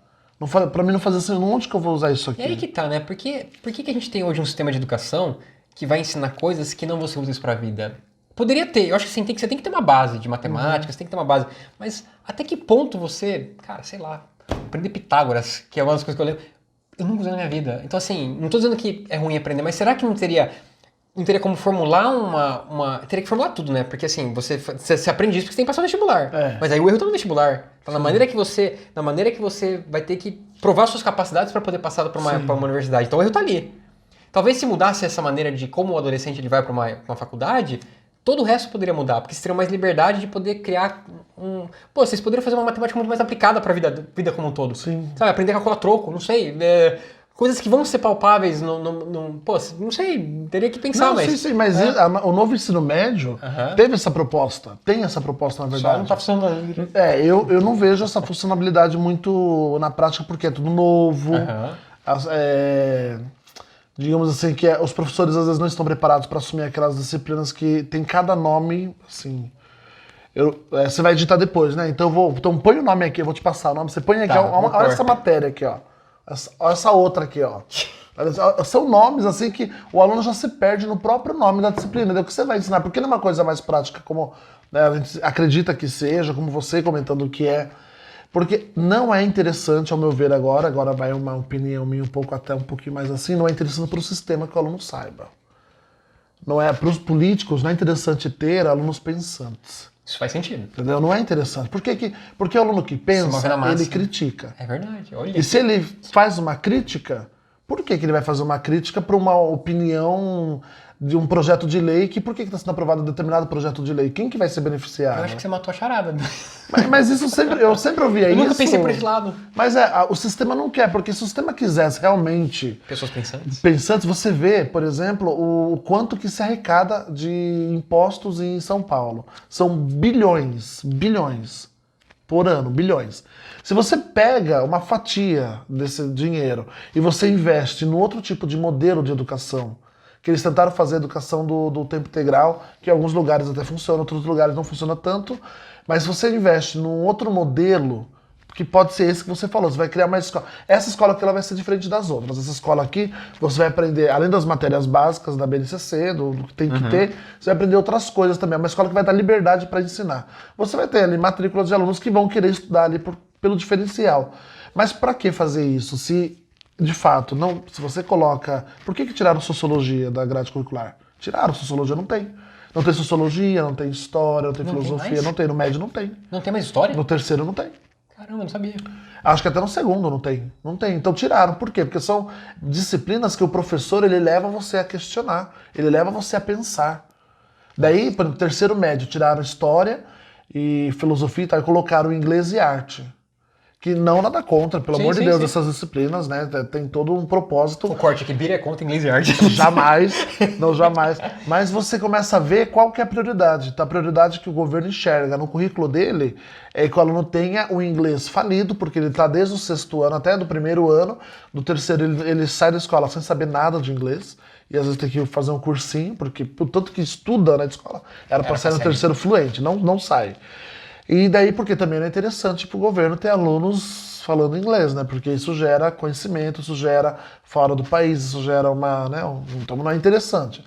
Pra mim não fazia sentido, onde que eu vou usar isso aqui? E aí que tá, né? Por que a gente tem hoje um sistema de educação que vai ensinar coisas que não você usa isso pra vida? Poderia ter, eu acho que você tem que ter uma base de matemática, você tem que ter uma base, mas até que ponto você, cara, sei lá, aprender Pitágoras, que é uma das coisas que eu lembro, eu nunca usei na minha vida. Então assim, não tô dizendo que é ruim aprender, mas será que não teria como formular teria que formular tudo, né? Porque assim, você aprende isso porque você tem que passar no vestibular. Mas aí o erro tá no vestibular. Tá na maneira que você vai ter que provar suas capacidades para poder passar para uma universidade. Então o erro tá ali. Talvez se mudasse essa maneira de como o adolescente ele vai para uma faculdade, todo o resto poderia mudar, porque vocês teriam mais liberdade de poder criar vocês poderiam fazer uma matemática muito mais aplicada para a vida como um todo. Sim. Sabe, aprender a calcular troco, não sei, coisas que vão ser palpáveis, não sei, teria que pensar, mas o novo ensino médio teve essa proposta, tem essa proposta na verdade. Só não tá funcionando. Eu não vejo essa funcionalidade muito na prática porque é tudo novo, digamos assim, que os professores às vezes não estão preparados para assumir aquelas disciplinas que tem cada nome, assim... você vai editar depois, né? Então põe o nome aqui, eu vou te passar o nome. Você põe aqui, olha essa matéria aqui, ó. Olha essa outra aqui, ó. São nomes, assim, que o aluno já se perde no próprio nome da disciplina. O que você vai ensinar? Porque não é uma coisa mais prática, como a gente acredita que seja, como você comentando o que é. Porque não é interessante, ao meu ver agora vai uma opinião minha até um pouquinho mais assim, não é interessante para o sistema que o aluno saiba. Não é, para os políticos não é interessante ter alunos pensantes. Isso faz sentido. Entendeu? Não é interessante. Porque o aluno que pensa, ele critica. É verdade, olha. E se ele faz uma crítica, por que ele vai fazer uma crítica para uma opinião de um projeto de lei que por que está sendo aprovado determinado projeto de lei? Quem que vai ser beneficiado? Eu acho que você matou a charada. Mas isso eu sempre ouvia Eu isso. nunca pensei por esse lado. Mas o sistema não quer, porque se o sistema quisesse realmente Pessoas pensantes. pensantes, você vê, por exemplo, o quanto que se arrecada de impostos em São Paulo. São bilhões por ano, bilhões. Se você pega uma fatia desse dinheiro e você investe no outro tipo de modelo de educação, que eles tentaram fazer a educação do tempo integral, que em alguns lugares até funciona, em outros lugares não funciona tanto, mas se você investe num outro modelo, que pode ser esse que você falou, você vai criar uma escola. Essa escola aqui ela vai ser diferente das outras. Essa escola aqui, você vai aprender, além das matérias básicas da BNCC, do que tem que ter, você vai aprender outras coisas também. É uma escola que vai dar liberdade para ensinar. Você vai ter ali matrículas de alunos que vão querer estudar ali pelo diferencial. Mas para que fazer isso? Se, de fato, não, se você coloca... Por que tiraram sociologia da grade curricular? Tiraram, sociologia não tem. Não tem sociologia, não tem história, não tem filosofia, não tem. No médio não tem. Não tem mais história? No terceiro não tem. Caramba, não sabia. Acho que até no segundo não tem. Não tem. Então tiraram. Por quê? Porque são disciplinas que o professor ele leva você a questionar. Ele leva você a pensar. Daí, para o terceiro médio, tiraram história e filosofia e colocaram inglês e arte. Que não nada contra, pelo amor de Deus, essas disciplinas, né? Tem todo um propósito. O corte aqui, vira conta inglês e arte. Jamais, não jamais. Mas você começa a ver qual que é a prioridade. Então, a prioridade que o governo enxerga no currículo dele é que o aluno tenha o inglês falido, porque ele está desde o sexto ano até do primeiro ano. Do terceiro, ele sai da escola sem saber nada de inglês. E às vezes tem que fazer um cursinho, porque o tanto que estuda na escola era para sair no terceiro fluente, não sai. E daí, porque também não é interessante para o governo ter alunos falando inglês, né? Porque isso gera conhecimento, isso gera fora do país, isso gera uma, né? Então não é interessante.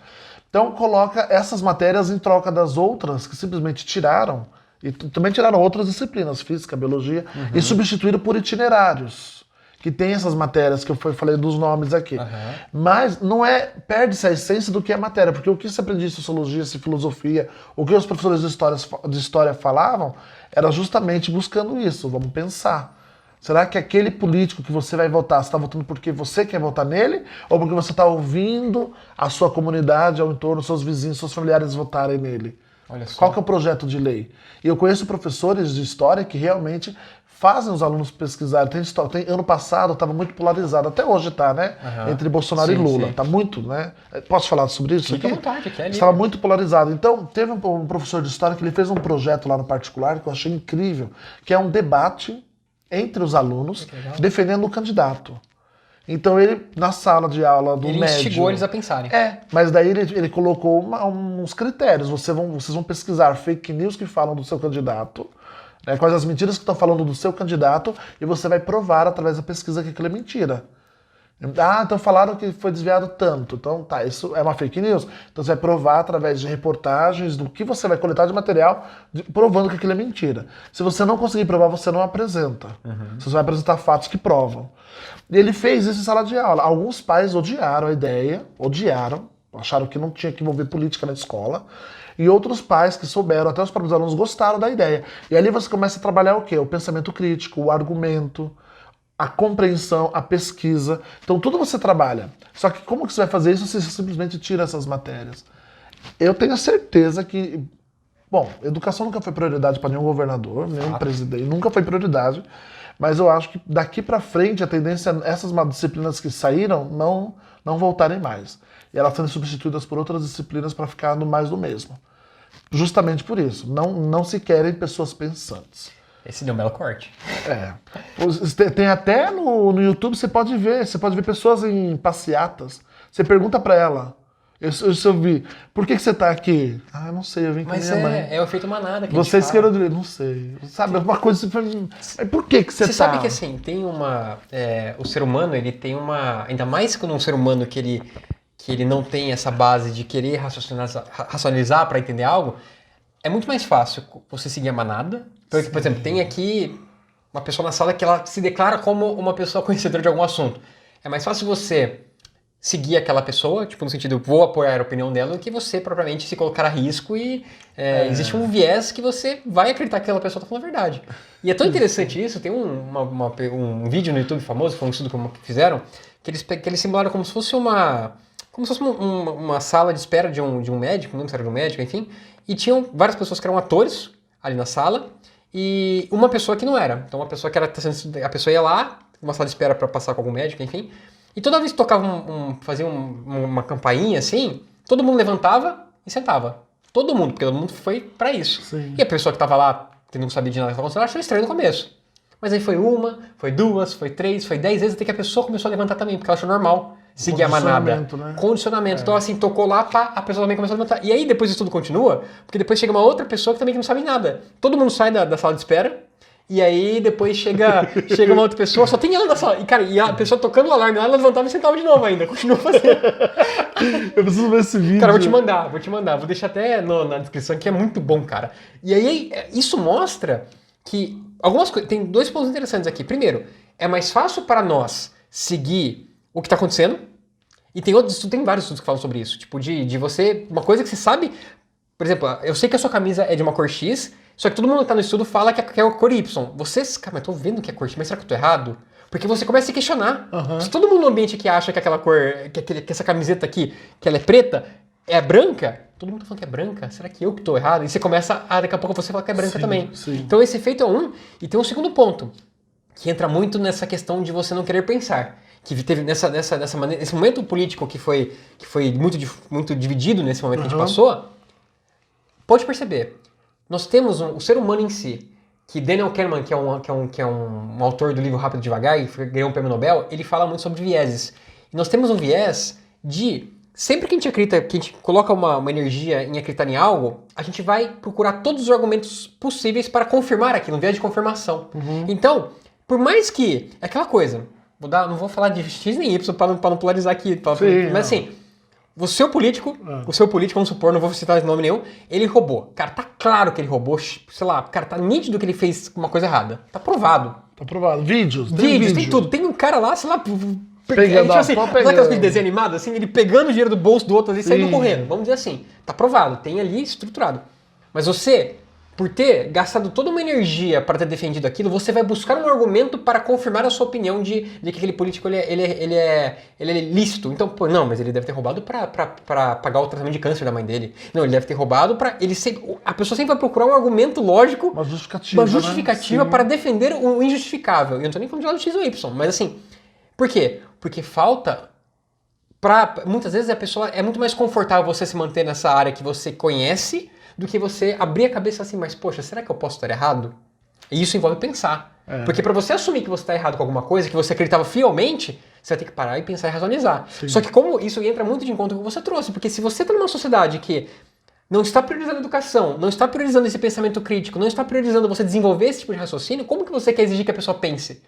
Então coloca essas matérias em troca das outras que simplesmente tiraram, e também tiraram outras disciplinas, física, biologia, e substituíram por itinerários, que tem essas matérias que eu falei dos nomes aqui. Mas não é, perde-se a essência do que é matéria, porque o que se aprendia em sociologia, em filosofia, o que os professores de história falavam, era justamente buscando isso, vamos pensar. Será que aquele político que você vai votar, você está votando porque você quer votar nele, ou porque você está ouvindo a sua comunidade, ao entorno, seus vizinhos, seus familiares votarem nele? Olha só. Qual que é o projeto de lei? E eu conheço professores de história que realmente fazem os alunos pesquisarem. Ano passado estava muito polarizado, até hoje está, né? Entre Bolsonaro e Lula. Está muito, né? Posso falar sobre isso Fique aqui? à vontade, que é Estava muito polarizado. Então, teve um professor de história que ele fez um projeto lá no particular que eu achei incrível, que é um debate entre os alunos defendendo o candidato. Então ele, na sala de aula do médio... Ele instigou eles a pensarem. Mas daí ele colocou uns critérios. Vocês vão pesquisar fake news que falam do seu candidato, né, quais as mentiras que estão falando do seu candidato, e você vai provar através da pesquisa que aquilo é mentira. Então falaram que foi desviado tanto. Então tá, isso é uma fake news. Então você vai provar através de reportagens, do que você vai coletar de material, provando que aquilo é mentira. Se você não conseguir provar, você não apresenta. Você vai apresentar fatos que provam. E ele fez isso em sala de aula. Alguns pais odiaram a ideia, acharam que não tinha que envolver política na escola. E outros pais que souberam, até os próprios alunos gostaram da ideia. E ali você começa a trabalhar o quê? O pensamento crítico, o argumento, a compreensão, a pesquisa. Então tudo você trabalha. Só que como que você vai fazer isso se você simplesmente tira essas matérias? Eu tenho certeza que... Bom, educação nunca foi prioridade para nenhum governador, nenhum presidente, nunca foi prioridade. Mas eu acho que daqui para frente a tendência é essas disciplinas que saíram não voltarem mais. E elas sendo substituídas por outras disciplinas para ficar no mais do mesmo. Justamente por isso. Não se querem pessoas pensantes. Esse deu um belo corte. Tem até no YouTube, você pode ver pessoas em passeatas. Você pergunta para ela, eu vi, por que você está aqui? Eu não sei, eu vim com a minha mãe. É o efeito manada que Você é esquerda ou direita? Não sei. Sabe, uma coisa assim, mas por que você está? Você sabe que assim, tem uma... o ser humano, ele tem uma... Ainda mais quando um ser humano que ele não tem essa base de querer racionalizar para entender algo, é muito mais fácil você seguir a manada. Porque, por exemplo, tem aqui uma pessoa na sala que ela se declara como uma pessoa conhecedora de algum assunto. É mais fácil você seguir aquela pessoa, tipo, no sentido, vou apoiar a opinião dela, do que você propriamente se colocar a risco e existe um viés que você vai acreditar que aquela pessoa tá falando a verdade. E é tão interessante isso, tem um vídeo no YouTube famoso, foi um estudo que fizeram, que eles simularam como se fosse uma sala de espera de um médico, não sei se era de um médico, enfim, e tinham várias pessoas que eram atores ali na sala, e uma pessoa que não era. Então, uma pessoa que a pessoa ia lá, uma sala de espera para passar com algum médico, enfim, e toda vez que tocava fazia uma campainha assim, todo mundo levantava e sentava. Todo mundo, porque todo mundo foi para isso. Sim. E a pessoa que tava lá, que não sabia de nada que estava acontecendo, achou estranho no começo. Mas aí foi uma, foi duas, foi três, foi 10 vezes, até que a pessoa começou a levantar também, porque ela achou normal seguir a manada. Né? Condicionamento. Então, assim, tocou lá, pá, a pessoa também começou a levantar. E aí, depois isso tudo continua, porque depois chega uma outra pessoa que também não sabe nada. Todo mundo sai da sala de espera, e aí depois chega uma outra pessoa, só tem ela na sala. E, cara, e a pessoa tocando o alarme, ela levantava e sentava de novo ainda, continua fazendo. Eu preciso ver esse vídeo. Cara, vou te mandar. Vou deixar até na descrição, que é muito bom, cara. E aí, isso mostra que algumas coisas. Tem dois pontos interessantes aqui. Primeiro, é mais fácil para nós seguir o que está acontecendo. E tem vários estudos que falam sobre isso. Tipo, de você. Uma coisa que você sabe. Por exemplo, eu sei que a sua camisa é de uma cor X, só que todo mundo que tá no estudo fala que é a cor Y. Vocês, cara, mas eu tô vendo que é cor X, mas será que eu tô errado? Porque você começa a se questionar. Se todo mundo no ambiente que acha que aquela cor, que essa camiseta aqui, que ela é preta, é branca, todo mundo tá falando que é branca, será que eu que tô errado? E você começa daqui a pouco você fala que é branca também. Sim. Então esse efeito é um, e tem um segundo ponto, que entra muito nessa questão de você não querer pensar. Que teve nessa maneira, esse momento político que foi muito dividido nesse momento que a gente passou, pode perceber, nós temos o ser humano em si, que Daniel Kahneman, que é um autor do livro Rápido e Devagar, e ganhou um prêmio Nobel, ele fala muito sobre vieses. E nós temos um viés de, sempre que a gente acredita, que a gente coloca uma energia em acreditar em algo, a gente vai procurar todos os argumentos possíveis para confirmar aquilo, um viés de confirmação. Então, por mais que, é aquela coisa, não vou falar de X nem Y para não polarizar aqui, mas assim, o seu político, vamos supor, não vou citar esse nome nenhum, ele roubou. Cara, tá claro que ele roubou, sei lá, cara, tá nítido que ele fez uma coisa errada. Tá provado. Tá provado. Vídeos, tem tudo. Tem um cara lá, sei lá, pegando, assim, sabe aquelas de desenho animado, assim, ele pegando o dinheiro do bolso do outro ali e saindo correndo. Vamos dizer assim, tá provado, tem ali estruturado. Mas você, por ter gastado toda uma energia para ter defendido aquilo, você vai buscar um argumento para confirmar a sua opinião de que aquele político ele é lícito. Então, pô, não, mas ele deve ter roubado para pagar o tratamento de câncer da mãe dele. Não, ele deve ter roubado para... A pessoa sempre vai procurar um argumento lógico, uma justificativa, né? Para defender o injustificável. Eu não tô nem falando de lado X ou Y, mas assim, por quê? Porque falta... Muitas vezes a pessoa é muito mais confortável você se manter nessa área que você conhece do que você abrir a cabeça assim, mas poxa, será que eu posso estar errado? E isso envolve pensar. Porque para você assumir que você está errado com alguma coisa, que você acreditava fielmente, você vai ter que parar e pensar e racionalizar. Sim. Só que como isso entra muito de encontro com o que você trouxe, porque se você está numa sociedade que não está priorizando a educação, não está priorizando esse pensamento crítico, não está priorizando você desenvolver esse tipo de raciocínio, como que você quer exigir que a pessoa pense?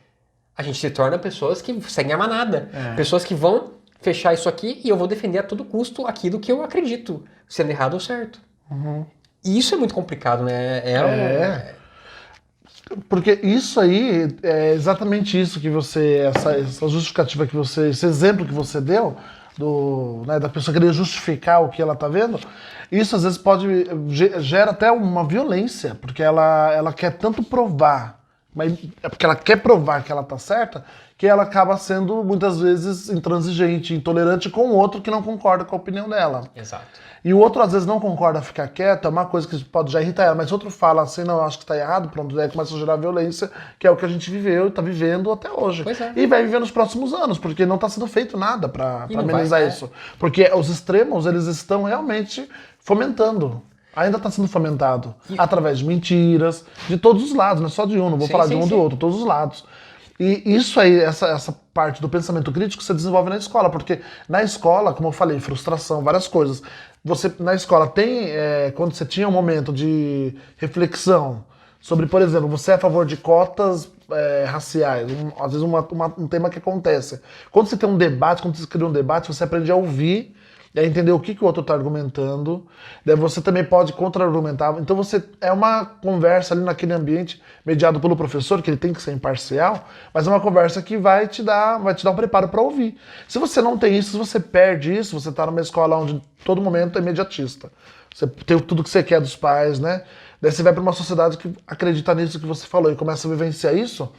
A gente se torna pessoas que seguem a manada. Pessoas que vão fechar isso aqui e eu vou defender a todo custo aquilo que eu acredito, sendo errado ou certo. E isso é muito complicado, né? Porque isso aí é exatamente isso que você, essa justificativa que você, esse exemplo que você deu, da pessoa querer justificar o que ela tá vendo, isso às vezes gera até uma violência, porque ela quer tanto provar, mas é porque ela quer provar que ela tá certa, que ela acaba sendo muitas vezes intransigente, intolerante com o outro que não concorda com a opinião dela. Exato. E o outro às vezes não concorda, ficar quieto, é uma coisa que pode já irritar ela, mas o outro fala assim, não, eu acho que está errado, pronto, daí começa a gerar violência, que é o que a gente viveu e está vivendo até hoje. Pois é. E vai viver nos próximos anos, porque não está sendo feito nada para amenizar isso. Porque os extremos, eles estão realmente fomentando. Ainda está sendo fomentado. Através de mentiras, de todos os lados, não é só de um, não vou falar de um ou do outro, todos os lados. E isso aí, essa parte do pensamento crítico você desenvolve na escola, porque na escola, como eu falei, frustração, várias coisas. Você, na escola, tem, quando você tinha um momento de reflexão sobre, por exemplo, você é a favor de cotas raciais, às vezes um tema que acontece. Quando você tem um debate, quando você cria um debate, você aprende a ouvir E aí entender o que, que o outro está argumentando. Daí você também pode contra-argumentar. Então você é uma conversa ali naquele ambiente mediado pelo professor, que ele tem que ser imparcial, mas é uma conversa que vai te dar um preparo para ouvir. Se você não tem isso, se você perde isso, você está numa escola onde todo momento é imediatista. Você tem tudo que você quer dos pais, né? Daí você vai para uma sociedade que acredita nisso que você falou e começa a vivenciar isso.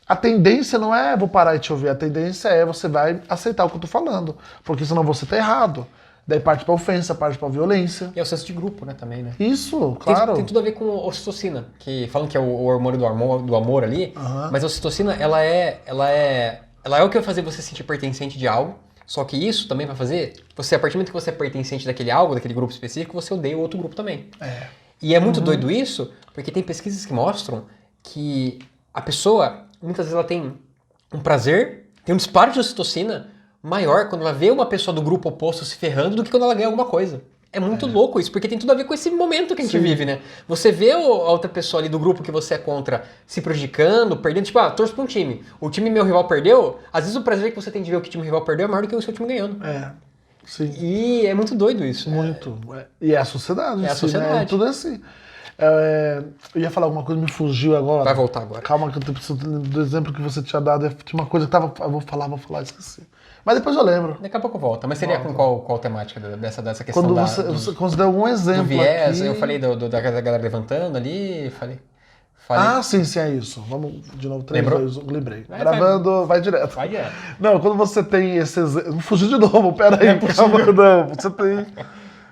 A tendência não é vou parar e te ouvir, a tendência é você vai aceitar o que eu tô falando, porque senão você tá errado. Daí parte pra ofensa, parte pra violência. E é o senso de grupo, né, também, né? Isso, claro. Tem tudo a ver com a ocitocina, que falam que é o hormônio do amor ali, mas a ocitocina, ela é o que vai fazer você se sentir pertencente de algo, só que isso também vai fazer, você, a partir do momento que você é pertencente daquele algo, daquele grupo específico, você odeia o outro grupo também. É. E é muito doido isso, porque tem pesquisas que mostram que a pessoa, muitas vezes ela tem um prazer, tem um disparo de ocitocina maior quando ela vê uma pessoa do grupo oposto se ferrando do que quando ela ganha alguma coisa. É muito louco isso, porque tem tudo a ver com esse momento que a gente vive, né? Você vê a outra pessoa ali do grupo que você é contra se prejudicando, perdendo, tipo, torço pra um time. O time meu rival perdeu, às vezes o prazer que você tem de ver o que o time rival perdeu é maior do que o seu time ganhando. É. Sim. E é muito doido isso. Muito. E é a sociedade. É a sociedade. Né? Tudo assim. Eu ia falar alguma coisa, me fugiu agora. Vai voltar agora. Calma, que eu preciso do exemplo que você tinha dado. Tinha uma coisa que tava. Eu vou falar, esqueci. Mas depois eu lembro. Daqui a pouco volta. Mas seria com qual temática dessa questão Quando você deu algum exemplo do viés, aqui... eu falei da galera levantando ali, falei... Ah, sim, é isso. Vamos de novo, 3, Lembrou? 2, 1, lembrei. Gravando, vai direto. Vai direto. Não, quando você tem esse exemplo... Fugiu de novo, peraí, calma, não. Você tem...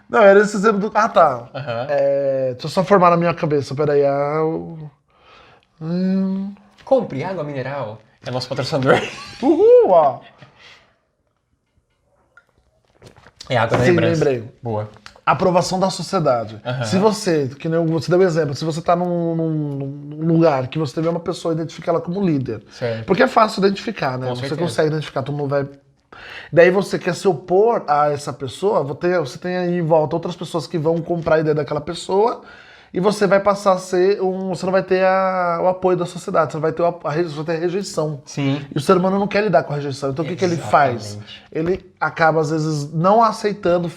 Não, era esse exemplo do... Ah, tá. Deixa eu só formar na minha cabeça, peraí. Compre água mineral. É nosso patrocinador. Uhul, ó. É água da Sim, lembrança. lembrei. Boa. Aprovação da sociedade. Se você, que nem você deu um exemplo, se você tá num lugar que você vê uma pessoa, identifica ela como líder. Certo. Porque é fácil identificar, né? Com Você certeza. consegue identificar, todo mundo vai... Daí você quer se opor a essa pessoa, você tem aí em volta outras pessoas que vão comprar a ideia daquela pessoa e você vai passar a ser você não vai ter o apoio da sociedade, você vai ter você vai ter a rejeição. Sim. E o ser humano não quer lidar com a rejeição. Então o que ele faz? Ele acaba, às vezes, não aceitando,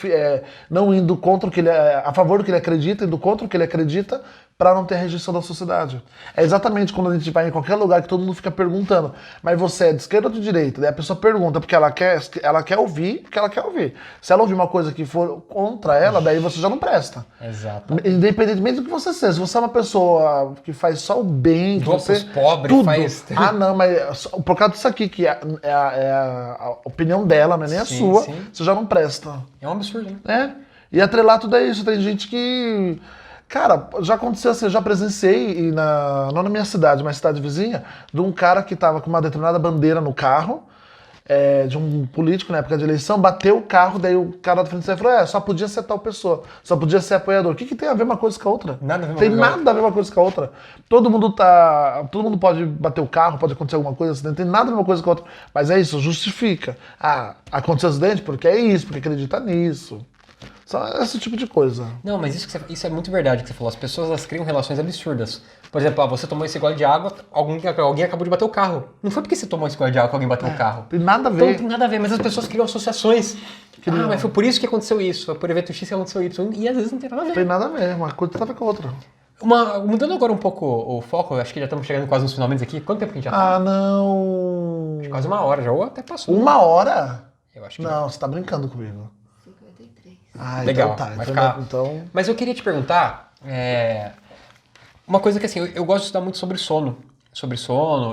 não indo contra o que ele a favor do que ele acredita, indo contra o que ele acredita, para não ter a rejeição da sociedade. É exatamente quando a gente vai em qualquer lugar que todo mundo fica perguntando, mas você é de esquerda ou de direita? Daí a pessoa pergunta porque ela quer ouvir, porque ela quer ouvir. Se ela ouvir uma coisa que for contra ela, daí você já não presta. Exato. Independentemente do que você seja. Se você é uma pessoa que faz só o bem, que você... pobre, tudo. faz... Ah, não, mas por causa disso aqui, que é a opinião dela, não é nem a sua, você já não presta. É um absurdo, né? E atrelar tudo é isso. Tem gente que... Cara, já aconteceu assim, eu já presenciei, não na minha cidade, mas cidade vizinha, de um cara que tava com uma determinada bandeira no carro, de um político na época de eleição, bateu o carro, daí o cara da frente falou, só podia ser tal pessoa, só podia ser apoiador. O que tem a ver uma coisa com a outra? Nada a ver uma Tem coisa com a nada a ver uma coisa com a outra. Todo mundo pode bater o carro, pode acontecer alguma coisa, acidente, tem nada a ver uma coisa com a outra. Mas é isso, justifica. Ah, aconteceu acidente porque é isso, porque acredita nisso. Só esse tipo de coisa. Não, mas isso é muito verdade que você falou. As pessoas, elas criam relações absurdas. Por exemplo, você tomou esse gole de água, alguém acabou de bater o carro. Não foi porque você tomou esse gole de água que alguém bateu o carro. Tem nada a ver. Então não tem nada a ver, mas as pessoas criam associações. Ah, mas foi por isso que aconteceu isso, foi por evento X que aconteceu Y. E às vezes não tem nada a ver. Tem nada a ver, uma coisa tem a ver com a outra. Mudando agora um pouco o foco, acho que já estamos chegando quase nos finalmente aqui. Quanto tempo que a gente já tá? Ah, não... Quase uma hora já, ou até passou. 1 hora? Eu acho que não, você tá brincando comigo. 53. Ah, legal. Então tá. Vai ficar... Então... Mas eu queria te perguntar, uma coisa que assim, eu gosto de estudar muito sobre sono,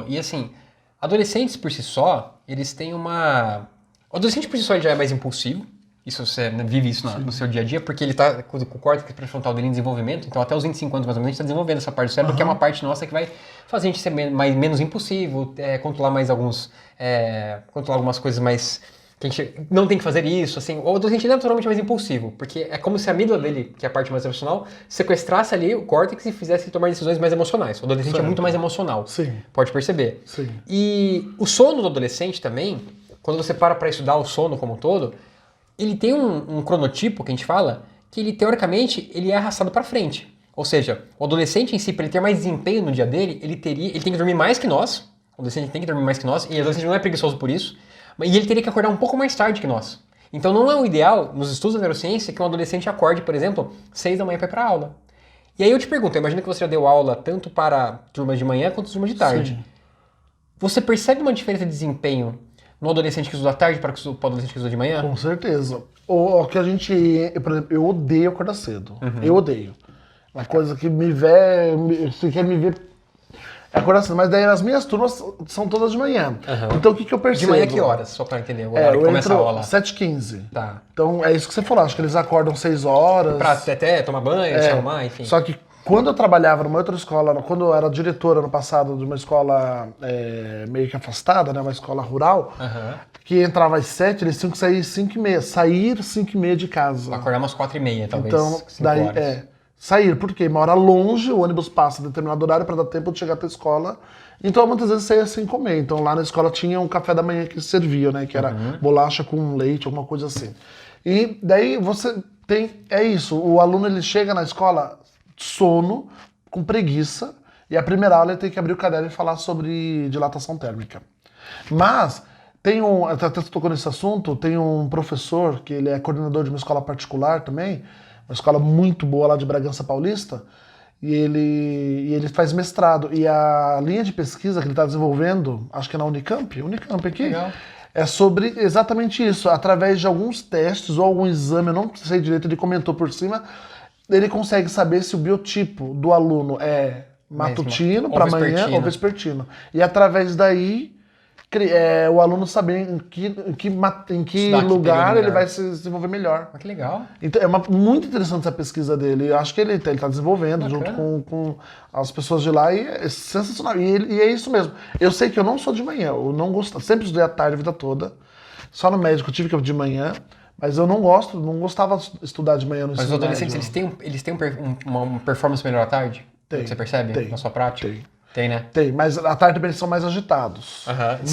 e assim, adolescentes por si só, eles têm uma... O adolescente por si só ele já é mais impulsivo, isso você vive isso no seu dia a dia, porque ele tá com o córtex pré-frontal dele em desenvolvimento, então até os 25 anos mais ou menos a gente está desenvolvendo essa parte do cérebro, que é uma parte nossa que vai fazer a gente ser menos impulsivo, controlar algumas coisas mais... que a gente não tem que fazer isso, assim, o adolescente é naturalmente mais impulsivo, porque é como se a amígdala dele, que é a parte mais emocional, sequestrasse ali o córtex e fizesse ele tomar decisões mais emocionais. O adolescente é muito mais emocional, pode perceber. Sim. E o sono do adolescente também, quando você para estudar o sono como um todo, ele tem um cronotipo, que a gente fala, que ele, teoricamente, ele é arrastado para frente. Ou seja, o adolescente em si, para ele ter mais desempenho no dia dele, ele tem que dormir mais que nós, o adolescente tem que dormir mais que nós, e o adolescente não é preguiçoso por isso, e ele teria que acordar um pouco mais tarde que nós. Então não é o ideal, nos estudos da neurociência, que um adolescente acorde, por exemplo, 6 da manhã para ir para aula. E aí eu te pergunto, imagina que você já deu aula tanto para turmas de manhã quanto turmas de tarde. Sim. Você percebe uma diferença de desempenho no adolescente que estuda à tarde para o adolescente que estuda de manhã? Com certeza. O que a gente... Por exemplo, eu odeio acordar cedo. Eu odeio. Uma coisa que me vê... Se quer me ver... É acordar cedo. Mas daí as minhas turmas são todas de manhã. Então o que eu percebo? De manhã que horas? Só para entender o horário que começa a aula. 7h15. Tá. Então é isso que você falou. Acho que eles acordam 6 horas. Pra até tomar banho, se arrumar, enfim. Só que quando eu trabalhava numa outra escola, quando eu era diretor ano passado de uma escola meio que afastada, né, uma escola rural, que entrava às 7, eles tinham que sair 5h30. Sair 5h30 de casa. Acordar umas 4h30, talvez. Então, 5 daí horas. sair, porque mora longe, o ônibus passa a determinado horário para dar tempo de chegar até a escola. Então, muitas vezes saía sem comer. Então, lá na escola tinha um café da manhã que servia, né? Que era bolacha com leite, alguma coisa assim. E daí você tem... É isso, o aluno ele chega na escola sono, com preguiça, e a primeira aula ele tem que abrir o caderno e falar sobre dilatação térmica. Mas... até você tocou nesse assunto, tem um professor que ele é coordenador de uma escola particular também, uma escola muito boa lá de Bragança Paulista, e ele faz mestrado. E a linha de pesquisa que ele está desenvolvendo, acho que é na Unicamp aqui, Legal. é sobre exatamente isso. Através de alguns testes ou algum exame, eu não sei direito, ele comentou por cima, ele consegue saber se o biotipo do aluno é matutino para manhã ou vespertino. E através daí... o aluno saber em que lugar ele vai se desenvolver melhor. Que legal. Então, muito interessante essa pesquisa dele. Eu acho que ele está desenvolvendo junto com as pessoas de lá e é sensacional. E é isso mesmo. Eu sei que eu não sou de manhã, eu não gosto, sempre estudei à tarde a vida toda. Só no médico eu tive que ir de manhã, mas eu não gostava de estudar de manhã no ensino médio. Mas os adolescentes, eles têm uma performance melhor à tarde? Tem. Você percebe na sua prática? Tem, né? Tem, mas à tarde eles são mais agitados.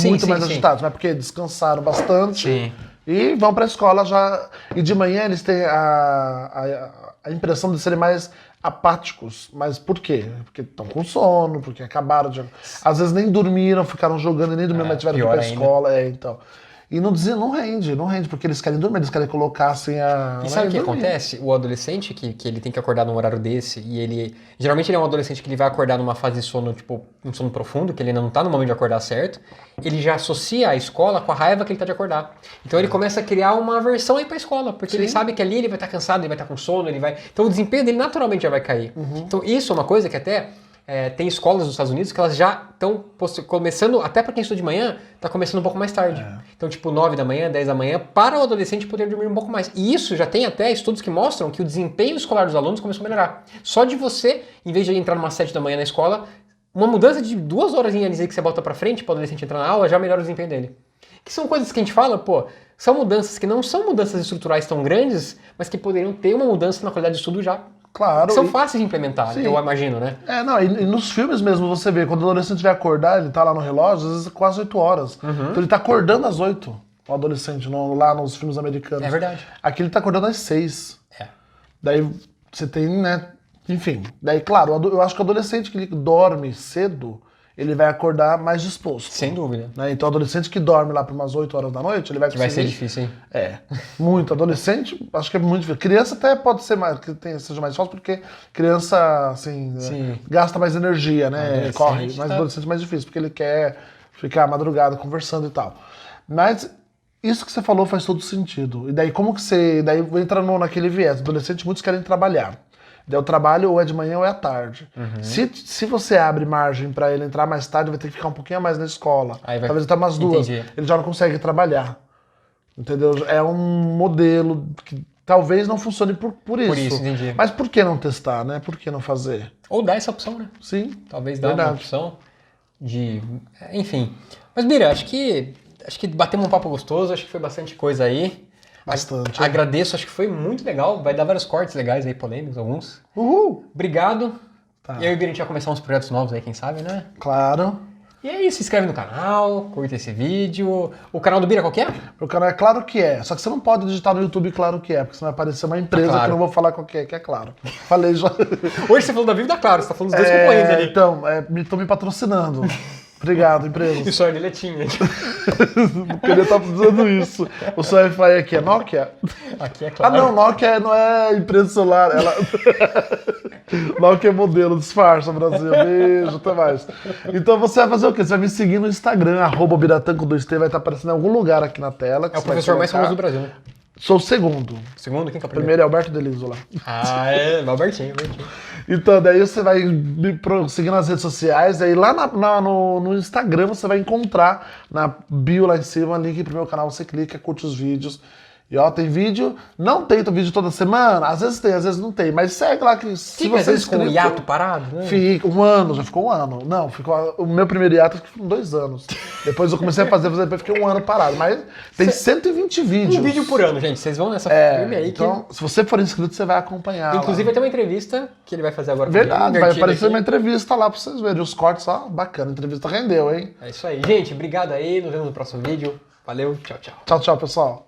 Muito mais agitados, mas porque descansaram bastante e vão para a escola já. E de manhã eles têm a impressão de serem mais apáticos. Mas por quê? Porque estão com sono, porque acabaram de... Às vezes nem dormiram, ficaram jogando e nem dormiram, mas tiveram que ir para a escola. Então. E não rende, porque eles querem dormir, eles querem colocar assim a... E sabe o que acontece? O adolescente que ele tem que acordar num horário desse, e ele... Geralmente ele é um adolescente que ele vai acordar numa fase de sono, tipo, um sono profundo, que ele ainda não tá no momento de acordar certo, ele já associa a escola com a raiva que ele tá de acordar. Então ele começa a criar uma aversão aí pra escola, porque ele sabe que ali ele vai estar cansado, ele vai estar com sono, ele vai... Então o desempenho dele naturalmente já vai cair. Então isso é uma coisa que até... tem escolas nos Estados Unidos que elas já estão começando, até para quem estuda de manhã, está começando um pouco mais tarde. Então, tipo, 9 da manhã, 10 da manhã, para o adolescente poder dormir um pouco mais. E isso já tem até estudos que mostram que o desempenho escolar dos alunos começou a melhorar. Só de você, em vez de entrar numa 7 da manhã na escola, uma mudança de 2 horazinhas que você bota para frente para o adolescente entrar na aula já melhora o desempenho dele. Que são coisas que a gente fala, são mudanças que não são mudanças estruturais tão grandes, mas que poderiam ter uma mudança na qualidade de estudo já. Claro. São fáceis de implementar, eu imagino, né? E nos filmes mesmo você vê, quando o adolescente vai acordar, ele tá lá no relógio, às vezes quase 8 horas. Então ele tá acordando às 8, o adolescente, lá nos filmes americanos. É verdade. Aqui ele tá acordando às 6. Daí você tem, né, enfim. Daí, claro, eu acho que o adolescente que ele dorme cedo, ele vai acordar mais disposto. Sem dúvida. Né? Então, o adolescente que dorme lá por umas 8 horas da noite, ele vai conseguir... Vai ser difícil, hein? Muito. Adolescente, acho que é muito difícil. Criança até pode ser mais, seja mais fácil, porque criança, assim, gasta mais energia, né? Corre. Mas adolescente é mais difícil, porque ele quer ficar à madrugada conversando e tal. Mas isso que você falou faz todo sentido. E daí, como que você... Daí entra naquele viés. Adolescente, muitos querem trabalhar. Daí o trabalho ou é de manhã ou é à tarde. Se você abre margem para ele entrar mais tarde, vai ter que ficar um pouquinho a mais na escola. Talvez até umas 2. Ele já não consegue trabalhar. Entendeu? É um modelo que talvez não funcione por isso. Por isso, entendi. Mas por que não testar, né? Por que não fazer? Ou dar essa opção, né? Sim. Talvez dar uma opção de... Enfim. Mas, Bira, acho que batemos um papo gostoso, acho que foi bastante coisa aí. Bastante. Agradeço, acho que foi muito legal. Vai dar vários cortes legais aí, polêmicos, alguns. Uhul! Obrigado. Eu e o Bira, a gente vai começar uns projetos novos aí, quem sabe, né? Claro. E é isso, se inscreve no canal, curta esse vídeo. O canal do Bira qual que é? O canal é Claro Que É. Só que você não pode digitar no YouTube Claro Que É, porque senão vai aparecer uma empresa que eu não vou falar qual que é Claro. Falei já. Hoje você falou da Vivo da Claro, você tá falando dos dois concorrentes ali. Então, estão me patrocinando. Obrigado, empresa. E o sonho dele é tinha. Não queria estar dizendo isso. O seu Wi-Fi aqui é Nokia? Aqui é Ah, claro. não, Nokia não é empresa celular. Ela... Nokia é modelo, disfarça, Brasil. Beijo, até mais. Então você vai fazer o quê? Você vai me seguir no Instagram, @biratã com 2T, vai estar aparecendo em algum lugar aqui na tela. É o professor mais famoso do Brasil, né? Sou o segundo. Segundo, quem que é o O primeiro? primeiro é Alberto Deliso lá. Ah, é, Albertinho. Então, daí você vai me seguir nas redes sociais, aí lá no Instagram você vai encontrar na bio lá em cima, link pro meu canal, você clica, curte os vídeos. E ó, tem vídeo, não tem vídeo toda semana, às vezes tem, às vezes não tem, mas segue lá que se Fica às você é vezes com o inscrito, hiato parado, né? Fica, um ano, já ficou um ano. Não, ficou, o meu primeiro hiato ficou 2 anos. Depois eu comecei a fazer, depois fiquei um ano parado. Mas tem 120 vídeos. Um vídeo por ano, gente. Vocês vão nessa firme aí. Então, se você for inscrito, você vai acompanhar. Inclusive, vai lá. ter uma entrevista que ele vai fazer agora. Verdade, vai aparecer aqui. uma entrevista lá pra vocês verem. Os cortes, ó, bacana. A entrevista rendeu, hein? É isso aí. Gente, obrigado aí. Nos vemos no próximo vídeo. Valeu, tchau, tchau. Tchau, tchau, pessoal.